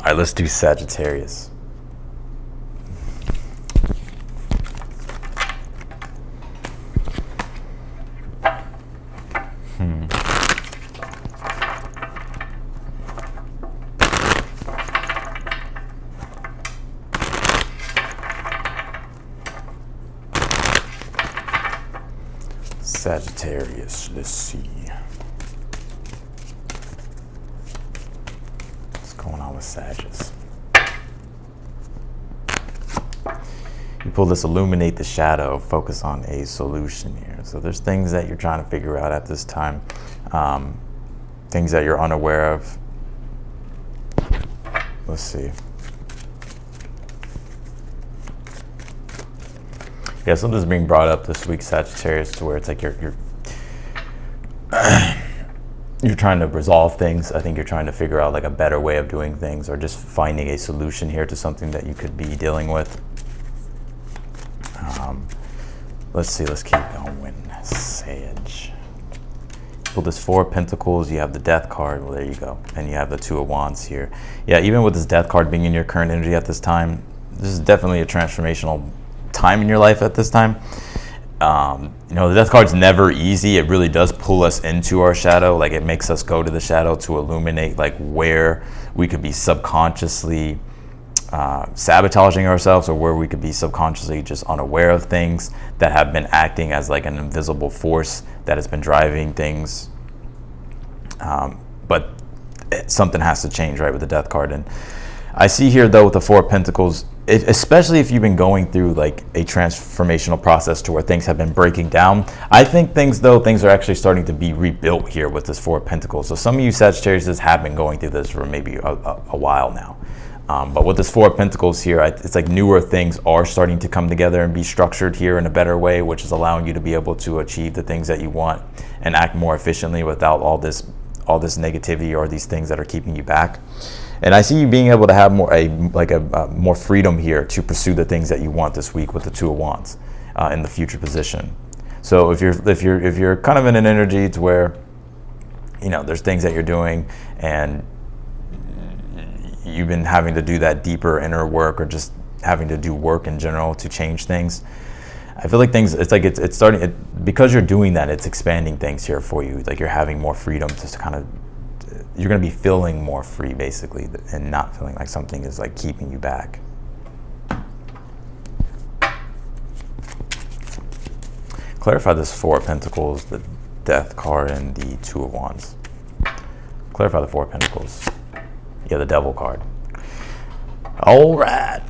Speaker 1: right, let's do Sagittarius. Sagittarius, let's see. What's going on with Sagittarius? You pull this illuminate the shadow, focus on a solution here. So there's things that you're trying to figure out at this time, things that you're unaware of. Let's see. Yeah, something's being brought up this week, Sagittarius, to where it's like you're trying to resolve things. I think you're trying to figure out like a better way of doing things, or just finding a solution here to something that you could be dealing with. Let's see, let's keep going. Sage. Pull this Four of Pentacles, you have the Death card, well there you go, and you have the Two of Wands here. Yeah, even with this Death card being in your current energy at this time, this is definitely a transformational time in your life at this time. You know, the Death card's never easy. It really does pull us into our shadow. Like it makes us go to the shadow to illuminate like where we could be subconsciously sabotaging ourselves, or where we could be subconsciously just unaware of things that have been acting as like an invisible force that has been driving things. But something has to change, right, with the Death card. And I see here though with the Four of Pentacles, especially if you've been going through like a transformational process to where things have been breaking down, I think things are actually starting to be rebuilt here with this Four of Pentacles. So some of you Sagittarius have been going through this for maybe a while now. But with this Four of Pentacles here, it's like newer things are starting to come together and be structured here in a better way, which is allowing you to be able to achieve the things that you want and act more efficiently without all this negativity or these things that are keeping you back. And I see you being able to have more freedom here to pursue the things that you want this week with the Two of Wands in the future position. So if you're kind of in an energy to where, you know, there's things that you're doing and you've been having to do that deeper inner work, or just having to do work in general to change things, I feel like it's starting, because you're doing that, it's expanding things here for you. Like you're having more freedom to kind of, you're going to be feeling more free basically, and not feeling like something is like keeping you back. Clarify this Four of Pentacles, the Death card, and the Two of Wands. Clarify the Four of Pentacles. Yeah, the Devil card. All right.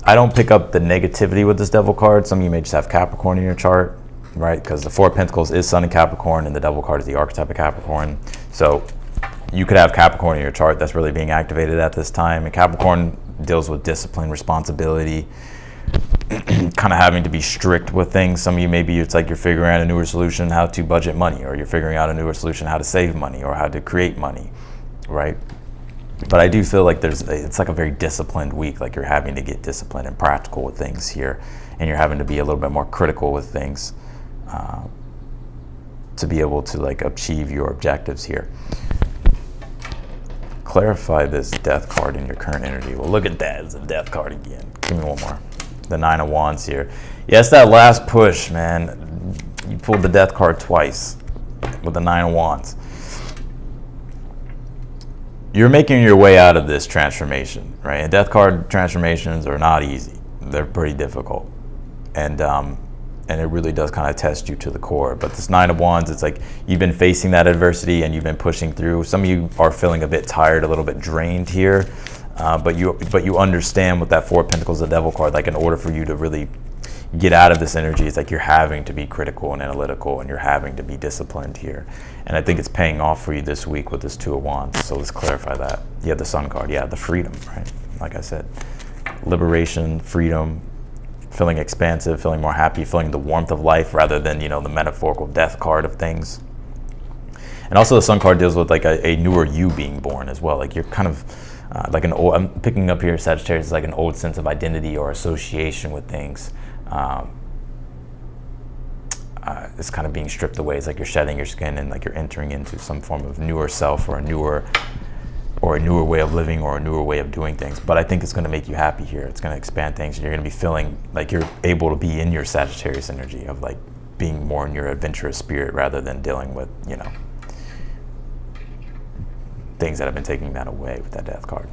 Speaker 1: I don't pick up the negativity with this Devil card. Some of you may just have Capricorn in your chart, right? Because the Four of Pentacles is Sun in Capricorn, and the Devil card is the archetype of Capricorn. So you could have Capricorn in your chart that's really being activated at this time. And Capricorn deals with discipline, responsibility, kind of having to be strict with things. Some of you, maybe it's like you're figuring out a newer solution how to budget money, or you're figuring out a newer solution how to save money, or how to create money, right? But I do feel like it's like a very disciplined week. Like you're having to get disciplined and practical with things here, and you're having to be a little bit more critical with things to be able to like achieve your objectives here. Clarify this death card in your current energy. Well, look at that. It's a death card again. Give me one more. The 9 of Wands here. Yes, that last push, man. You pulled the death card twice with the 9 of Wands. You're making your way out of this transformation, right? And death card transformations are not easy. They're pretty difficult. And it really does kind of test you to the core. But this 9 of Wands, it's like you've been facing that adversity and you've been pushing through. Some of you are feeling a bit tired, a little bit drained here. But you understand with that 4 of Pentacles, the Devil card, like in order for you to really get out of this energy, it's like you're having to be critical and analytical, and you're having to be disciplined here. And I think it's paying off for you this week with this 2 of Wands. So let's clarify that. Yeah, the Sun card. Yeah, the freedom, right? Like I said, liberation, freedom, feeling expansive, feeling more happy, feeling the warmth of life rather than, you know, the metaphorical death card of things. And also the Sun card deals with like a newer you being born as well. Like you're kind of like an old, I'm picking up here, Sagittarius, is like an old sense of identity or association with things. It's kind of being stripped away. It's like you're shedding your skin and like you're entering into some form of newer self or a newer way of living or a newer way of doing things. But I think it's going to make you happy here. It's going to expand things, and you're going to be feeling like you're able to be in your Sagittarius energy of like being more in your adventurous spirit rather than dealing with, you know, things that have been taking that away with that death card.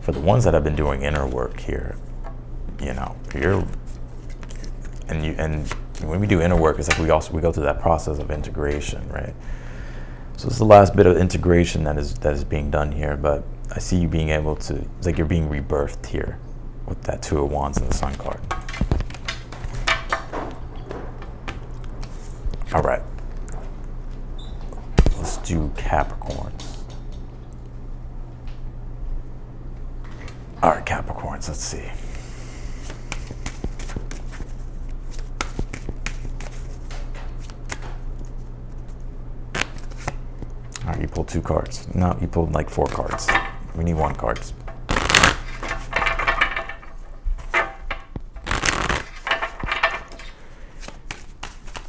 Speaker 1: For the ones that have been doing inner work here, you know, and when we do inner work, it's like we go through that process of integration, right? So it's the last bit of integration that is being done here. But I see you being able to, it's like you're being rebirthed here with that 2 of Wands and the Sun card. All right, let's do Capricorns. All right, Capricorns, let's see. All right, you pulled 2 cards. No, you pulled like 4 cards. We need 1 card.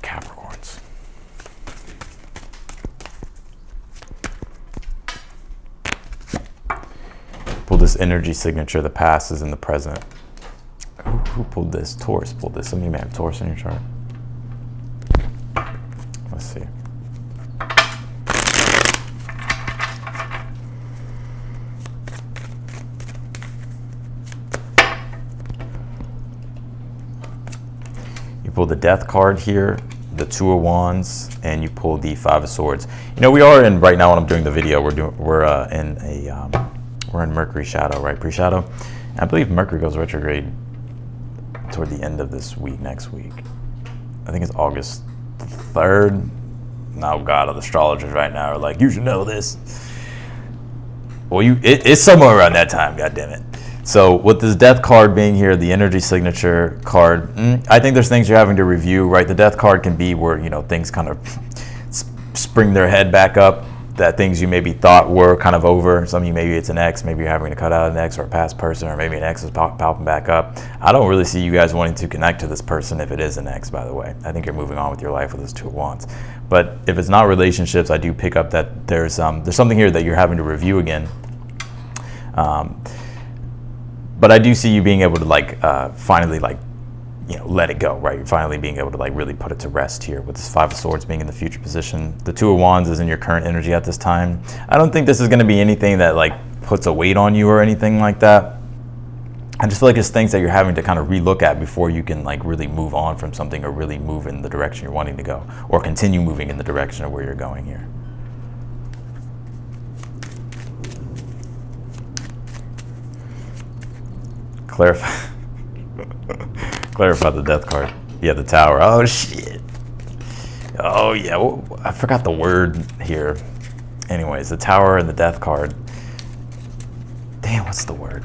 Speaker 1: Capricorns. Pull this energy signature, the past is in the present. Who pulled this? Taurus pulled this. Some of you may have Taurus in your chart. Let's see. You pull the Death card here, the 2 of Wands, and you pull the 5 of Swords. You know, we are in right now when I'm doing the video. We're in Mercury shadow, right? Pre-shadow. And I believe Mercury goes retrograde toward the end of this week, next week. I think it's August 3rd. Oh God, the astrologers right now are like, you should know this. Well, it's somewhere around that time, God damn it. So with this Death card being here, the energy signature card, I think there's things you're having to review, right? The Death card can be where, you know, things kind of spring their head back up, that things you maybe thought were kind of over. Some of you, maybe it's an ex, maybe you're having to cut out an ex or a past person, or maybe an ex is popping back up. I don't really see you guys wanting to connect to this person if it is an ex, by the way. I think you're moving on with your life with this 2 of Wands. But if it's not relationships, I do pick up that there's something here that you're having to review again. But I do see you being able to finally let it go, right? You're finally being able to really put it to rest here with this 5 of Swords being in the future position. The 2 of Wands is in your current energy at this time. I don't think this is going to be anything that puts a weight on you or anything like that. I just feel like it's things that you're having to kind of relook at before you can really move on from something or really move in the direction you're wanting to go, or continue moving in the direction of where you're going here. Clarify the Death card. Yeah, the Tower. Oh shit. Oh yeah. Well, I forgot the word here. Anyways, the Tower and the Death card. Damn, what's the word?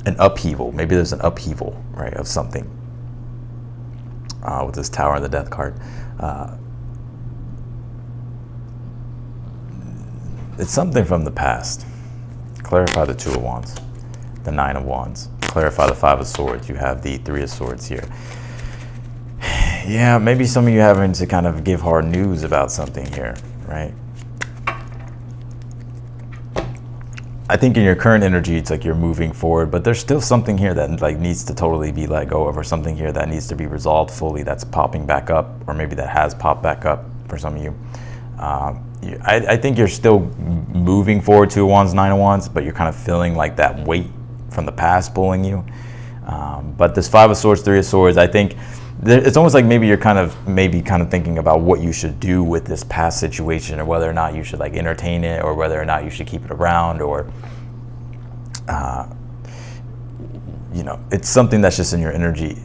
Speaker 1: An upheaval. Maybe there's an upheaval, right, of something. With this Tower and the Death card. it's something from the past. Clarify the Two of Wands, the Nine of Wands. Clarify the Five of Swords. You have the Three of Swords here. Yeah, maybe some of you having to kind of give hard news about something here, right? I think in your current energy, it's like you're moving forward, but there's still something here that like needs to totally be let go of, or something here that needs to be resolved fully that's popping back up, or maybe that has popped back up for some of you. I think you're still moving forward, Two of Wands, Nine of Wands, but you're kind of feeling like that weight from the past pulling you. But this Five of Swords, Three of Swords, I think it's almost like maybe you're kind of thinking about what you should do with this past situation, or whether or not you should like entertain it, or whether or not you should keep it around, or you know, it's something that's just in your energy.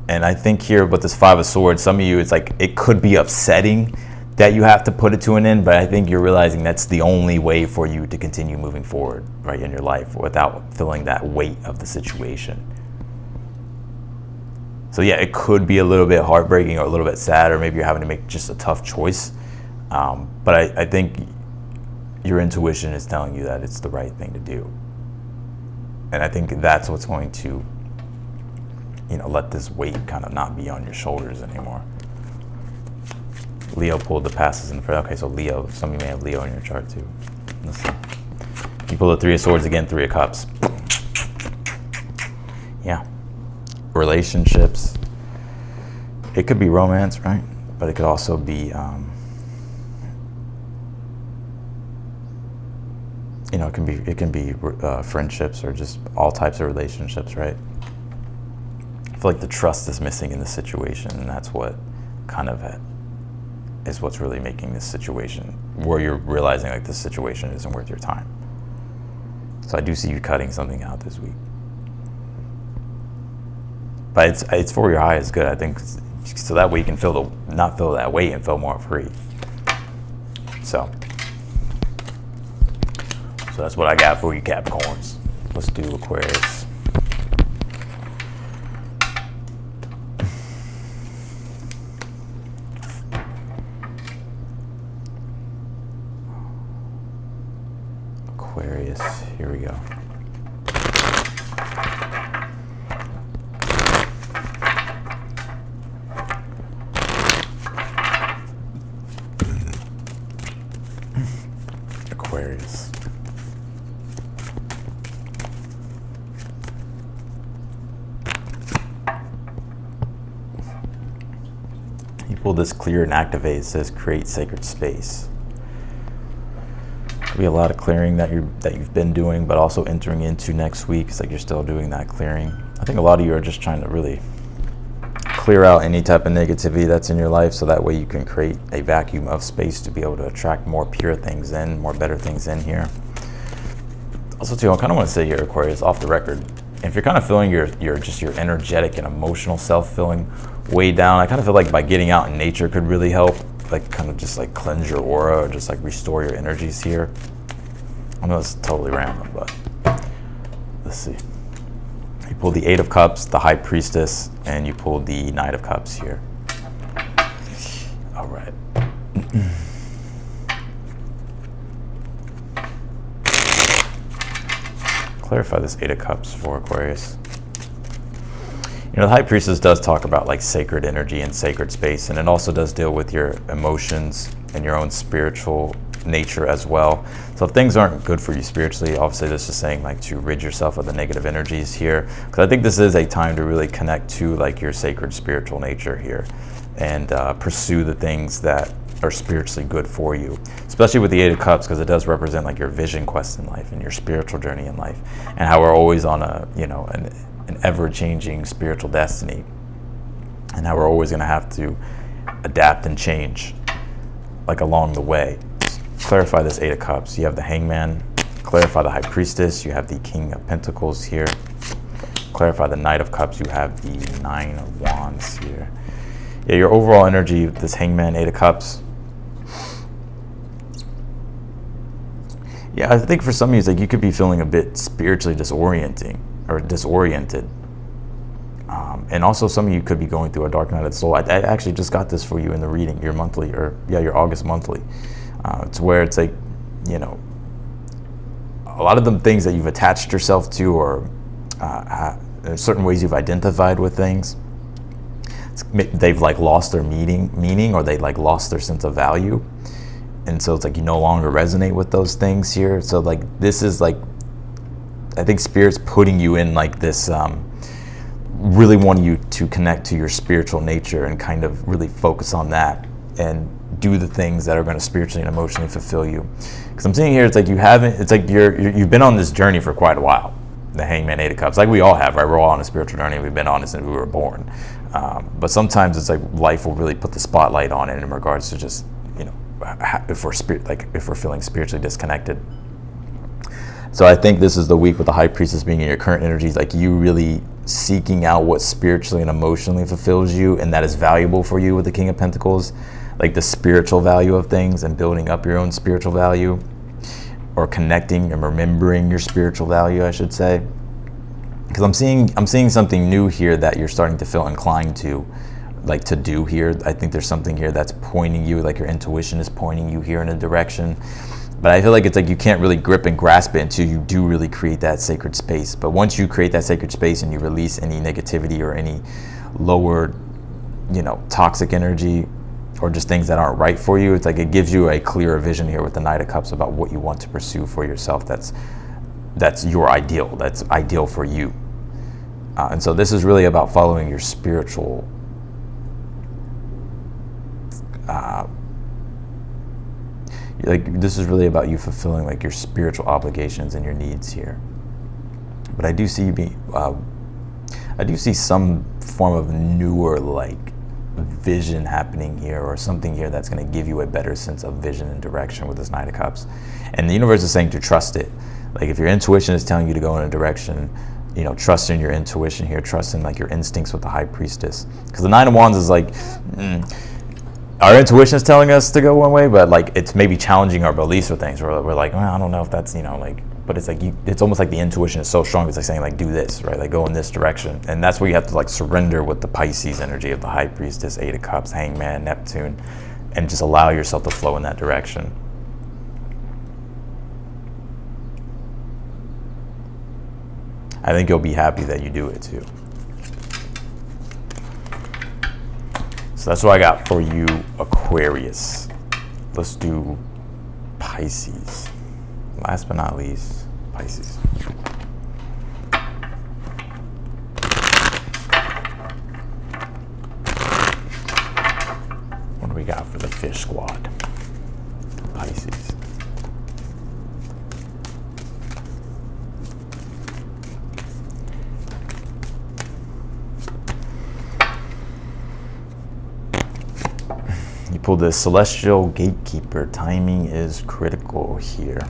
Speaker 1: And I think here with this Five of Swords, some of you, it's like it could be upsetting that you have to put it to an end, but I think you're realizing that's the only way for you to continue moving forward, right, in your life without feeling that weight of the situation. So yeah, it could be a little bit heartbreaking or a little bit sad, or maybe you're having to make just a tough choice. But I think your intuition is telling you that it's the right thing to do. And I think that's what's going to, you know, let this weight kind of not be on your shoulders anymore. Leo pulled the passes in the front. Okay, so Leo, some of you may have Leo in your chart too. Let's see. You pull the Three of Swords again, Three of Cups. Yeah. Relationships. It could be romance, right? But it could also be, you know, it can be friendships, or just all types of relationships, right? I feel like the trust is missing in the situation, and that's what kind of is what's really making this situation, where you're realizing like this situation isn't worth your time. So I do see you cutting something out this week. But it's for your highest good, I think, so that way you can not feel that weight and feel more free. So that's what I got for you, Capricorns. Let's do Aquarius. Aquarius, here we go. Aquarius. You pull this clear and activate. It says create sacred space. Could be a lot of clearing that you've been doing, but also entering into next week. It's like you're still doing that clearing. I think a lot of you are just trying to really clear out any type of negativity that's in your life, so that way you can create a vacuum of space to be able to attract more pure things in, more better things in here. Also too, I kind of want to say here, Aquarius, off the record, if you're kind of feeling your energetic and emotional self feeling way down, I kind of feel like by getting out in nature could really help, like kind of just like cleanse your aura, or just like restore your energies here. I know it's totally random, but let's see. You pull the Eight of Cups, the High Priestess, and you pull the Knight of Cups here. All right. Clarify this Eight of Cups for Aquarius. You know, the High Priestess does talk about like sacred energy and sacred space, and it also does deal with your emotions and your own spiritual nature as well. So if things aren't good for you spiritually, obviously this is saying like to rid yourself of the negative energies here, because I think this is a time to really connect to like your sacred spiritual nature here, and pursue the things that are spiritually good for you, especially with the Eight of Cups, because it does represent like your vision quest in life and your spiritual journey in life, and how we're always on a, you know, an ever-changing spiritual destiny, and how we're always going to have to adapt and change like along the way. Clarify this Eight of Cups. You have the Hangman. Clarify the High Priestess. You have the King of Pentacles here. Clarify the Knight of Cups. You have the Nine of Wands here. Yeah, your overall energy, this Hangman, Eight of Cups. Yeah, I think for some of you, it's like you could be feeling a bit spiritually disoriented. And also some of you could be going through a dark night of the soul. I actually just got this for you in the reading, your monthly, or yeah, your August monthly. It's where it's like, you know, a lot of the things that you've attached yourself to, or certain ways you've identified with things, they've like lost their meaning, or they like lost their sense of value. And so it's like you no longer resonate with those things here. So like this is like, I think Spirit's putting you in like this, really wanting you to connect to your spiritual nature and kind of really focus on that and do the things that are going to spiritually and emotionally fulfill you. Because I'm seeing here, it's like you've been on this journey for quite a while. The Hangman, Eight of Cups, like we all have, right? We're all on a spiritual journey. We've been on it since we were born. But sometimes it's like life will really put the spotlight on it in regards to just, if we're feeling spiritually disconnected. So I think this is the week with the High Priestess being in your current energies, like you really seeking out what spiritually and emotionally fulfills you, and that is valuable for you with the King of Pentacles, like the spiritual value of things and building up your own spiritual value, or connecting and remembering your spiritual value, I should say. Because I'm seeing something new here that you're starting to feel inclined to, like to do here. I think there's something here that's pointing you, like your intuition is pointing you here in a direction. But I feel like it's like you can't really grip and grasp it until you do really create that sacred space. But once you create that sacred space and you release any negativity or any lower, toxic energy, or just things that aren't right for you, it's like it gives you a clearer vision here with the Knight of Cups about what you want to pursue for yourself. That's your ideal. That's ideal for you. And so this is really about following your spiritual this is really about you fulfilling like your spiritual obligations and your needs here. But I do see some form of newer like vision happening here, or something here that's going to give you a better sense of vision and direction with this Knight of Cups. And the universe is saying to trust it. Like if your intuition is telling you to go in a direction, trust in your intuition here, trust in like your instincts with the High Priestess. Because the Nine of Wands is like, our intuition is telling us to go one way, but like it's maybe challenging our beliefs or things. We're like, well, I don't know if that's, but it's like it's almost like the intuition is so strong. It's like saying like, do this, right? Like go in this direction. And that's where you have to like surrender with the Pisces energy of the High Priestess, Eight of Cups, Hangman, Neptune, and just allow yourself to flow in that direction. I think you'll be happy that you do it too. So that's what I got for you, Aquarius. Let's do Pisces. Last but not least, Pisces. What do we got for the fish squad? Pisces. You pull the Celestial Gatekeeper. Timing is critical here.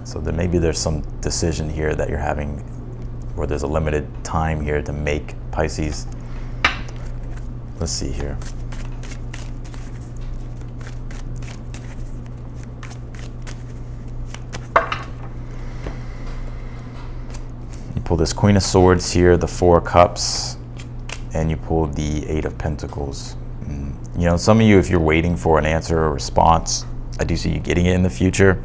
Speaker 1: So then maybe there's some decision here that you're having where there's a limited time here to make, Pisces. Let's see here. You pull this Queen of Swords here, the Four of Cups, and you pull the Eight of Pentacles. Some of you, if you're waiting for an answer or response, I do see you getting it in the future.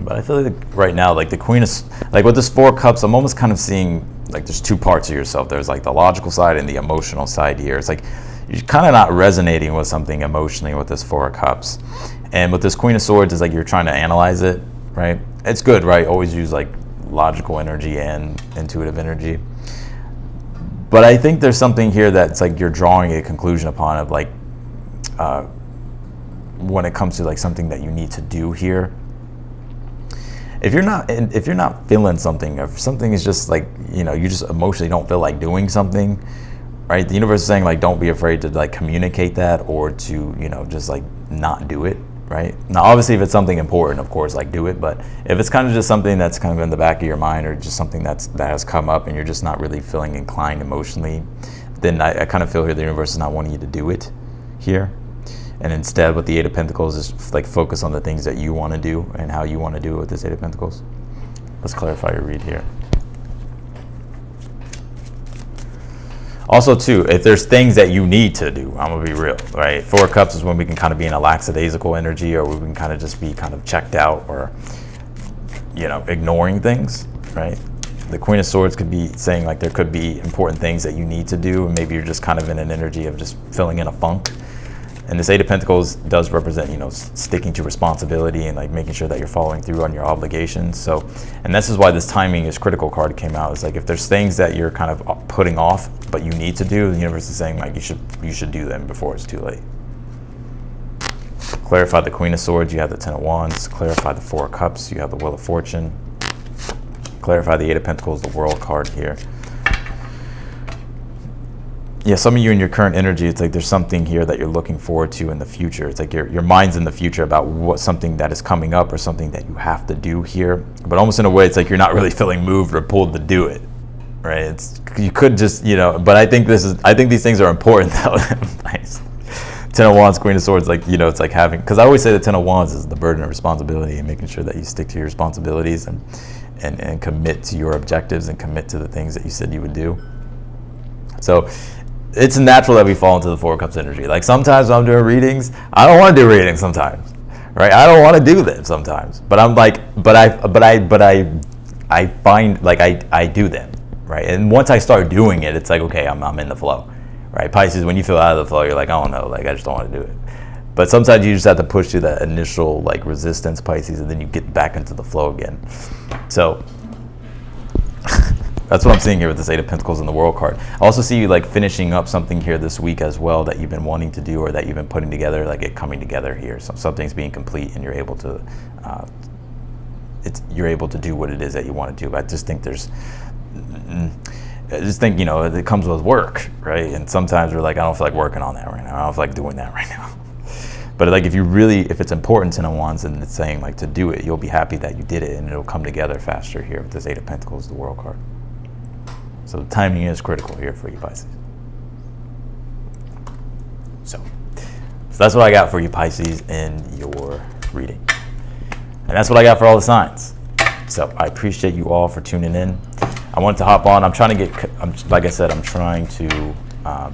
Speaker 1: But I feel like right now, like the Queen is, like with this Four of Cups, I'm almost kind of seeing like there's two parts of yourself. There's like the logical side and the emotional side here. It's like you're kind of not resonating with something emotionally with this Four of Cups. And with this Queen of Swords, it's like you're trying to analyze it, right? It's good, right? Always use like logical energy and intuitive energy. But I think there's something here that's like you're drawing a conclusion upon of like when it comes to like something that you need to do here. If you're not feeling something, if something is just like, you just emotionally don't feel like doing something, right? The universe is saying like, don't be afraid to like communicate that, or to, just like not do it, right? Now, obviously if it's something important, of course, like do it. But if it's kind of just something that's kind of in the back of your mind, or just something that has come up and you're just not really feeling inclined emotionally, then I kind of feel here the universe is not wanting you to do it here. And instead, with the Eight of Pentacles, is like focus on the things that you want to do and how you want to do it with this Eight of Pentacles. Let's clarify your read here. Also, too, if there's things that you need to do, I'm gonna be real, right? Four of Cups is when we can kind of be in a lackadaisical energy, or we can kind of just be kind of checked out, or you know, ignoring things, right? The Queen of Swords could be saying like there could be important things that you need to do, and maybe you're just kind of in an energy of just filling in a funk. And this Eight of Pentacles does represent, you know, sticking to responsibility and like making sure that you're following through on your obligations. So, and this is why this timing is critical card came out. It's like if there's things that you're kind of putting off but you need to do, the universe is saying like you should do them before it's too late. Clarify the Queen of Swords, you have the Ten of Wands. Clarify the Four of Cups, you have the Wheel of Fortune. Clarify the Eight of Pentacles, the World card here. Yeah, some of you in your current energy, it's like there's something here that you're looking forward to in the future. It's like your mind's in the future about what something that is coming up or something that you have to do here. But almost in a way, it's like you're not really feeling moved or pulled to do it, right? It's you could just, you know. But I think these things are important though. Nice. Ten of Wands, Queen of Swords, like, you know, it's like having, because I always say the Ten of Wands is the burden of responsibility and making sure that you stick to your responsibilities and commit to your objectives and commit to the things that you said you would do. So it's natural that we fall into the Four of Cups energy. Like sometimes when I'm doing readings, I don't want to do readings sometimes, right? I don't want to do them sometimes, but I'm like, I find like I do them, right? And once I start doing it, it's like, okay, I'm in the flow, right? Pisces, when you feel out of the flow, you're like, I don't know, like I just don't want to do it. But sometimes you just have to push through that initial like resistance, Pisces, and then you get back into the flow again. So that's what I'm seeing here with this Eight of Pentacles and the World card. I also see you like finishing up something here this week as well that you've been wanting to do or that you've been putting together, like it coming together here. So something's being complete and you're able to, you're able to do what it is that you want to do. But I just think you know, it comes with work, right? And sometimes we're like, I don't feel like working on that right now. I don't feel like doing that right now. But like if it's important to Ten of Wands and it's saying like to do it, you'll be happy that you did it and it'll come together faster here with this Eight of Pentacles, the World card. So the timing is critical here for you, Pisces. So that's what I got for you, Pisces, in your reading. And that's what I got for all the signs. So I appreciate you all for tuning in. I wanted to hop on. I'm trying to like I said, I'm trying to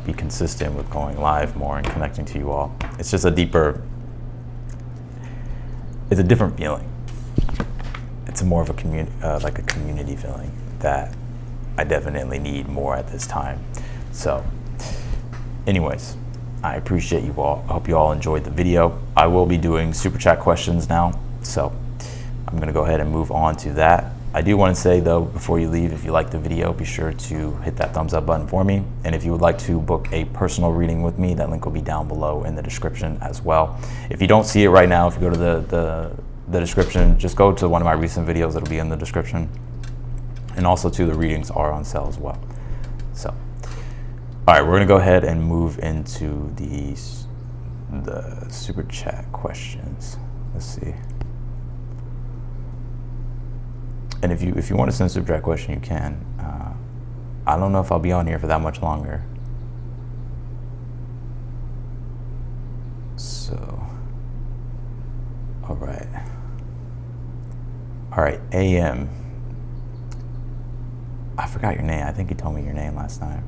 Speaker 1: be consistent with going live more and connecting to you all. It's just it's a different feeling. It's more of a like a community feeling that I definitely need more at this time. So anyways, I appreciate you all. I hope you all enjoyed the video. I will be doing super chat questions now. So I'm gonna go ahead and move on to that. I do want to say though, before you leave, if you like the video, be sure to hit that thumbs up button for me. And if you would like to book a personal reading with me, that link will be down below in the description as well. If you don't see it right now, if you go to the description, just go to one of my recent videos that'll be in the description. And also too, the readings are on sale as well. So, all right, we're gonna go ahead and move into the super chat questions. Let's see. And if you want to send a super chat question, you can. I don't know if I'll be on here for that much longer. So, all right, AM. I forgot your name. I think you told me your name last time.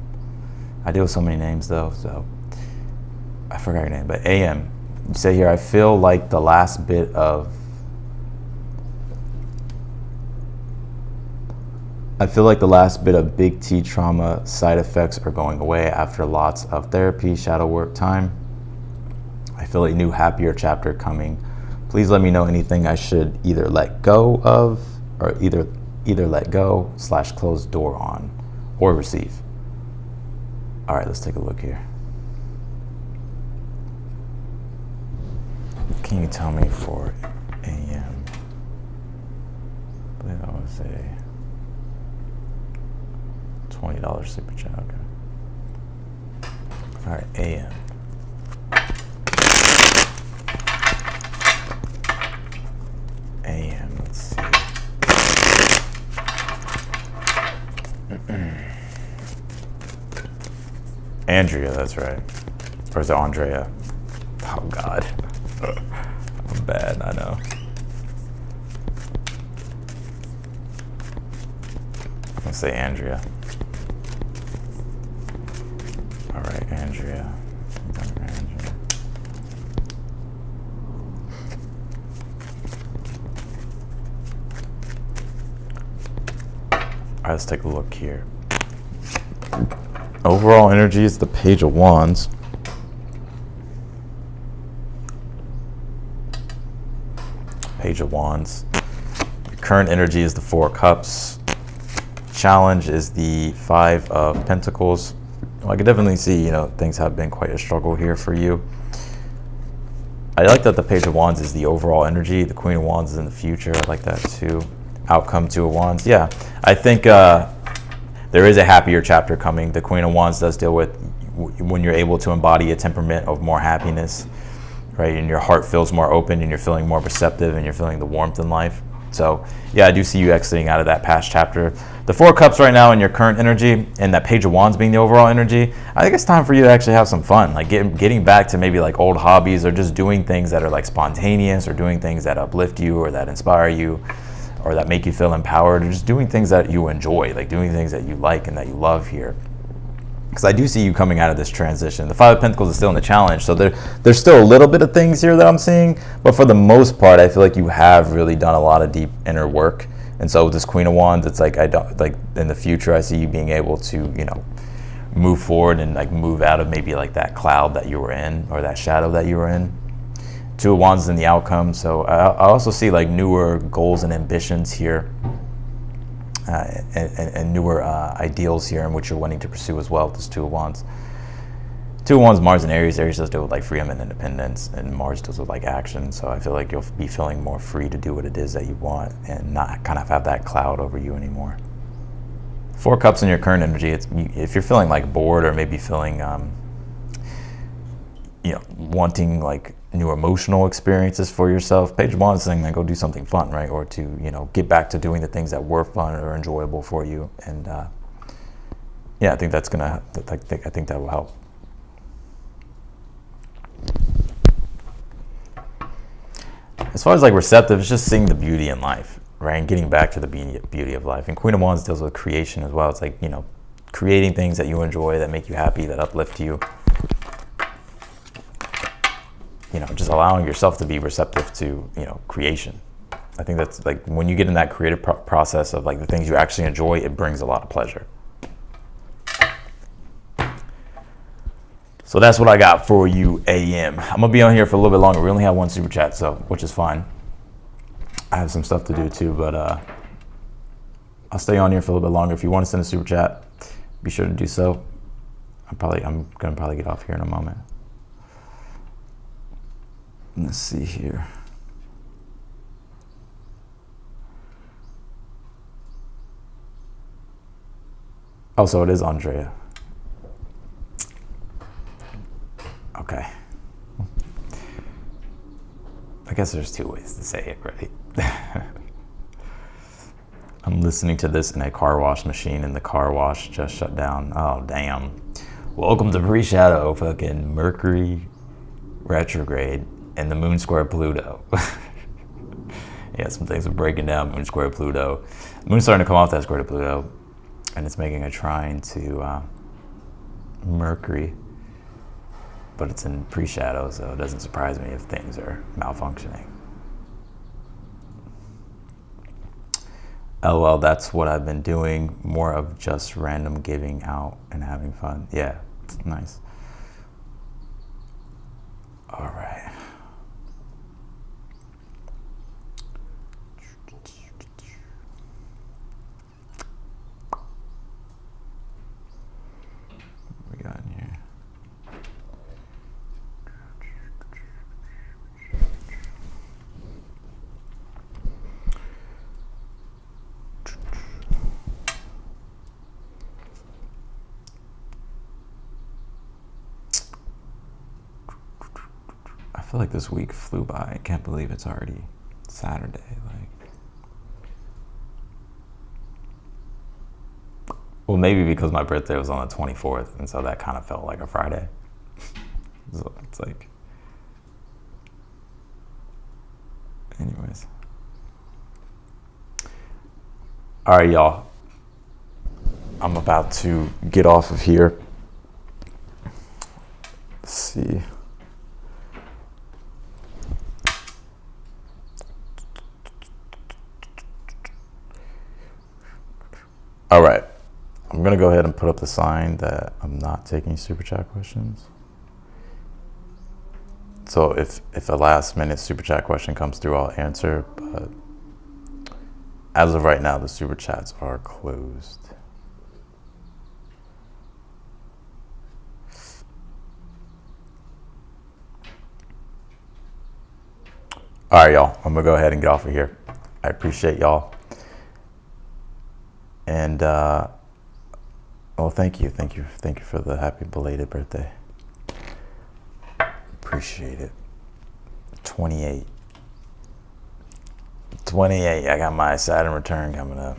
Speaker 1: I deal with so many names though, so I forgot your name. But AM, you say here, I feel like the last bit of big T trauma side effects are going away after lots of therapy, shadow work time. I feel a new, happier chapter coming. Please let me know anything I should either let go of or either let go / close door on or receive. All right, let's take a look here. Can you tell me for AM? I believe I would say $20 super chat. Okay. All right, AM. AM, let's see. Andrea, that's right. Or is it Andrea? Oh God. I'm bad, I know. I'm gonna say Andrea. All right, Andrea. let's take a look here. Overall energy is the Page of Wands. Page of Wands. Your current energy is the Four of Cups. Challenge is the Five of Pentacles. Well, I could definitely see, you know, things have been quite a struggle here for you. I like that the Page of Wands is the overall energy. The Queen of Wands is in the future. I like that too. Outcome, Two of Wands. Yeah, I think there is a happier chapter coming. The Queen of Wands does deal with when you're able to embody a temperament of more happiness, right? And your heart feels more open and you're feeling more receptive and you're feeling the warmth in life. So yeah, I do see you exiting out of that past chapter. The Four of Cups right now in your current energy and that Page of Wands being the overall energy, I think it's time for you to actually have some fun. Like getting back to maybe like old hobbies or just doing things that are like spontaneous or doing things that uplift you or that inspire you or that make you feel empowered, or just doing things that you enjoy, like doing things that you like and that you love here. Because I do see you coming out of this transition. The Five of Pentacles is still in the challenge, so there's still a little bit of things here that I'm seeing, but for the most part, I feel like you have really done a lot of deep inner work. And so with this Queen of Wands, it's like, I don't, like in the future, I see you being able to, you know, move forward and like move out of maybe like that cloud that you were in or that shadow that you were in. Two of Wands in the outcome. So I also see like newer goals and ambitions here, and newer ideals here in which you're wanting to pursue as well. This Two of Wands. Two of Wands, Mars and Aries. Aries does deal with like freedom and independence, and Mars deals with like action. So I feel like you'll be feeling more free to do what it is that you want and not kind of have that cloud over you anymore. Four of Cups in your current energy. It's, if you're feeling like bored or maybe feeling, you know, wanting like new emotional experiences for yourself, Page of Wands is saying like go do something fun, right? Or to, you know, get back to doing the things that were fun or enjoyable for you. And yeah, I think that's gonna, I think that will help. As far as like receptive, it's just seeing the beauty in life, right? And getting back to the beauty of life. And Queen of Wands deals with creation as well. It's like, you know, creating things that you enjoy, that make you happy, that uplift you. You know, just allowing yourself to be receptive to, you know, creation. I think that's like when you get in that creative process of like the things you actually enjoy, it brings a lot of pleasure. So that's what I got for you, AM. I'm gonna be on here for a little bit longer. We only have one super chat, so which is fine. I have some stuff to do too, but I'll stay on here for a little bit longer. If you want to send a super chat, be sure to do so. I'm gonna probably get off here in a moment. Let's see here. Oh, so it is Andrea. Okay. I guess there's two ways to say it, right? I'm listening to this in a car wash machine and the car wash just shut down. Oh, damn. Welcome to pre-shadow, fucking Mercury retrograde and the moon square Pluto. Yeah, some things are breaking down. Moon square Pluto. The moon's starting to come off that square to Pluto, and it's making a trine to Mercury. But it's in pre-shadow, so it doesn't surprise me if things are malfunctioning. LOL, that's what I've been doing. More of just random giving out and having fun. Yeah, nice. All right. What we got in here? I feel like this week flew by. I can't believe it's already Saturday. Well, maybe because my birthday was on the 24th, and so that kind of felt like a Friday. So it's like, anyways. All right, y'all. I'm about to get off of here. Let's see. All right. I'm going to go ahead and put up the sign that I'm not taking super chat questions. So if a last minute super chat question comes through, I'll answer. But as of right now, the super chats are closed. All right, y'all. I'm going to go ahead and get off of here. I appreciate y'all. And, well, thank you. Thank you for the happy belated birthday. Appreciate it. 28. I got my Saturn return coming up.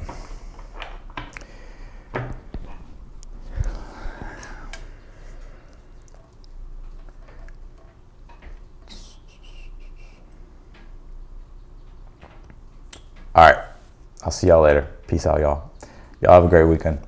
Speaker 1: All right. I'll see y'all later. Peace out, y'all. Y'all have a great weekend.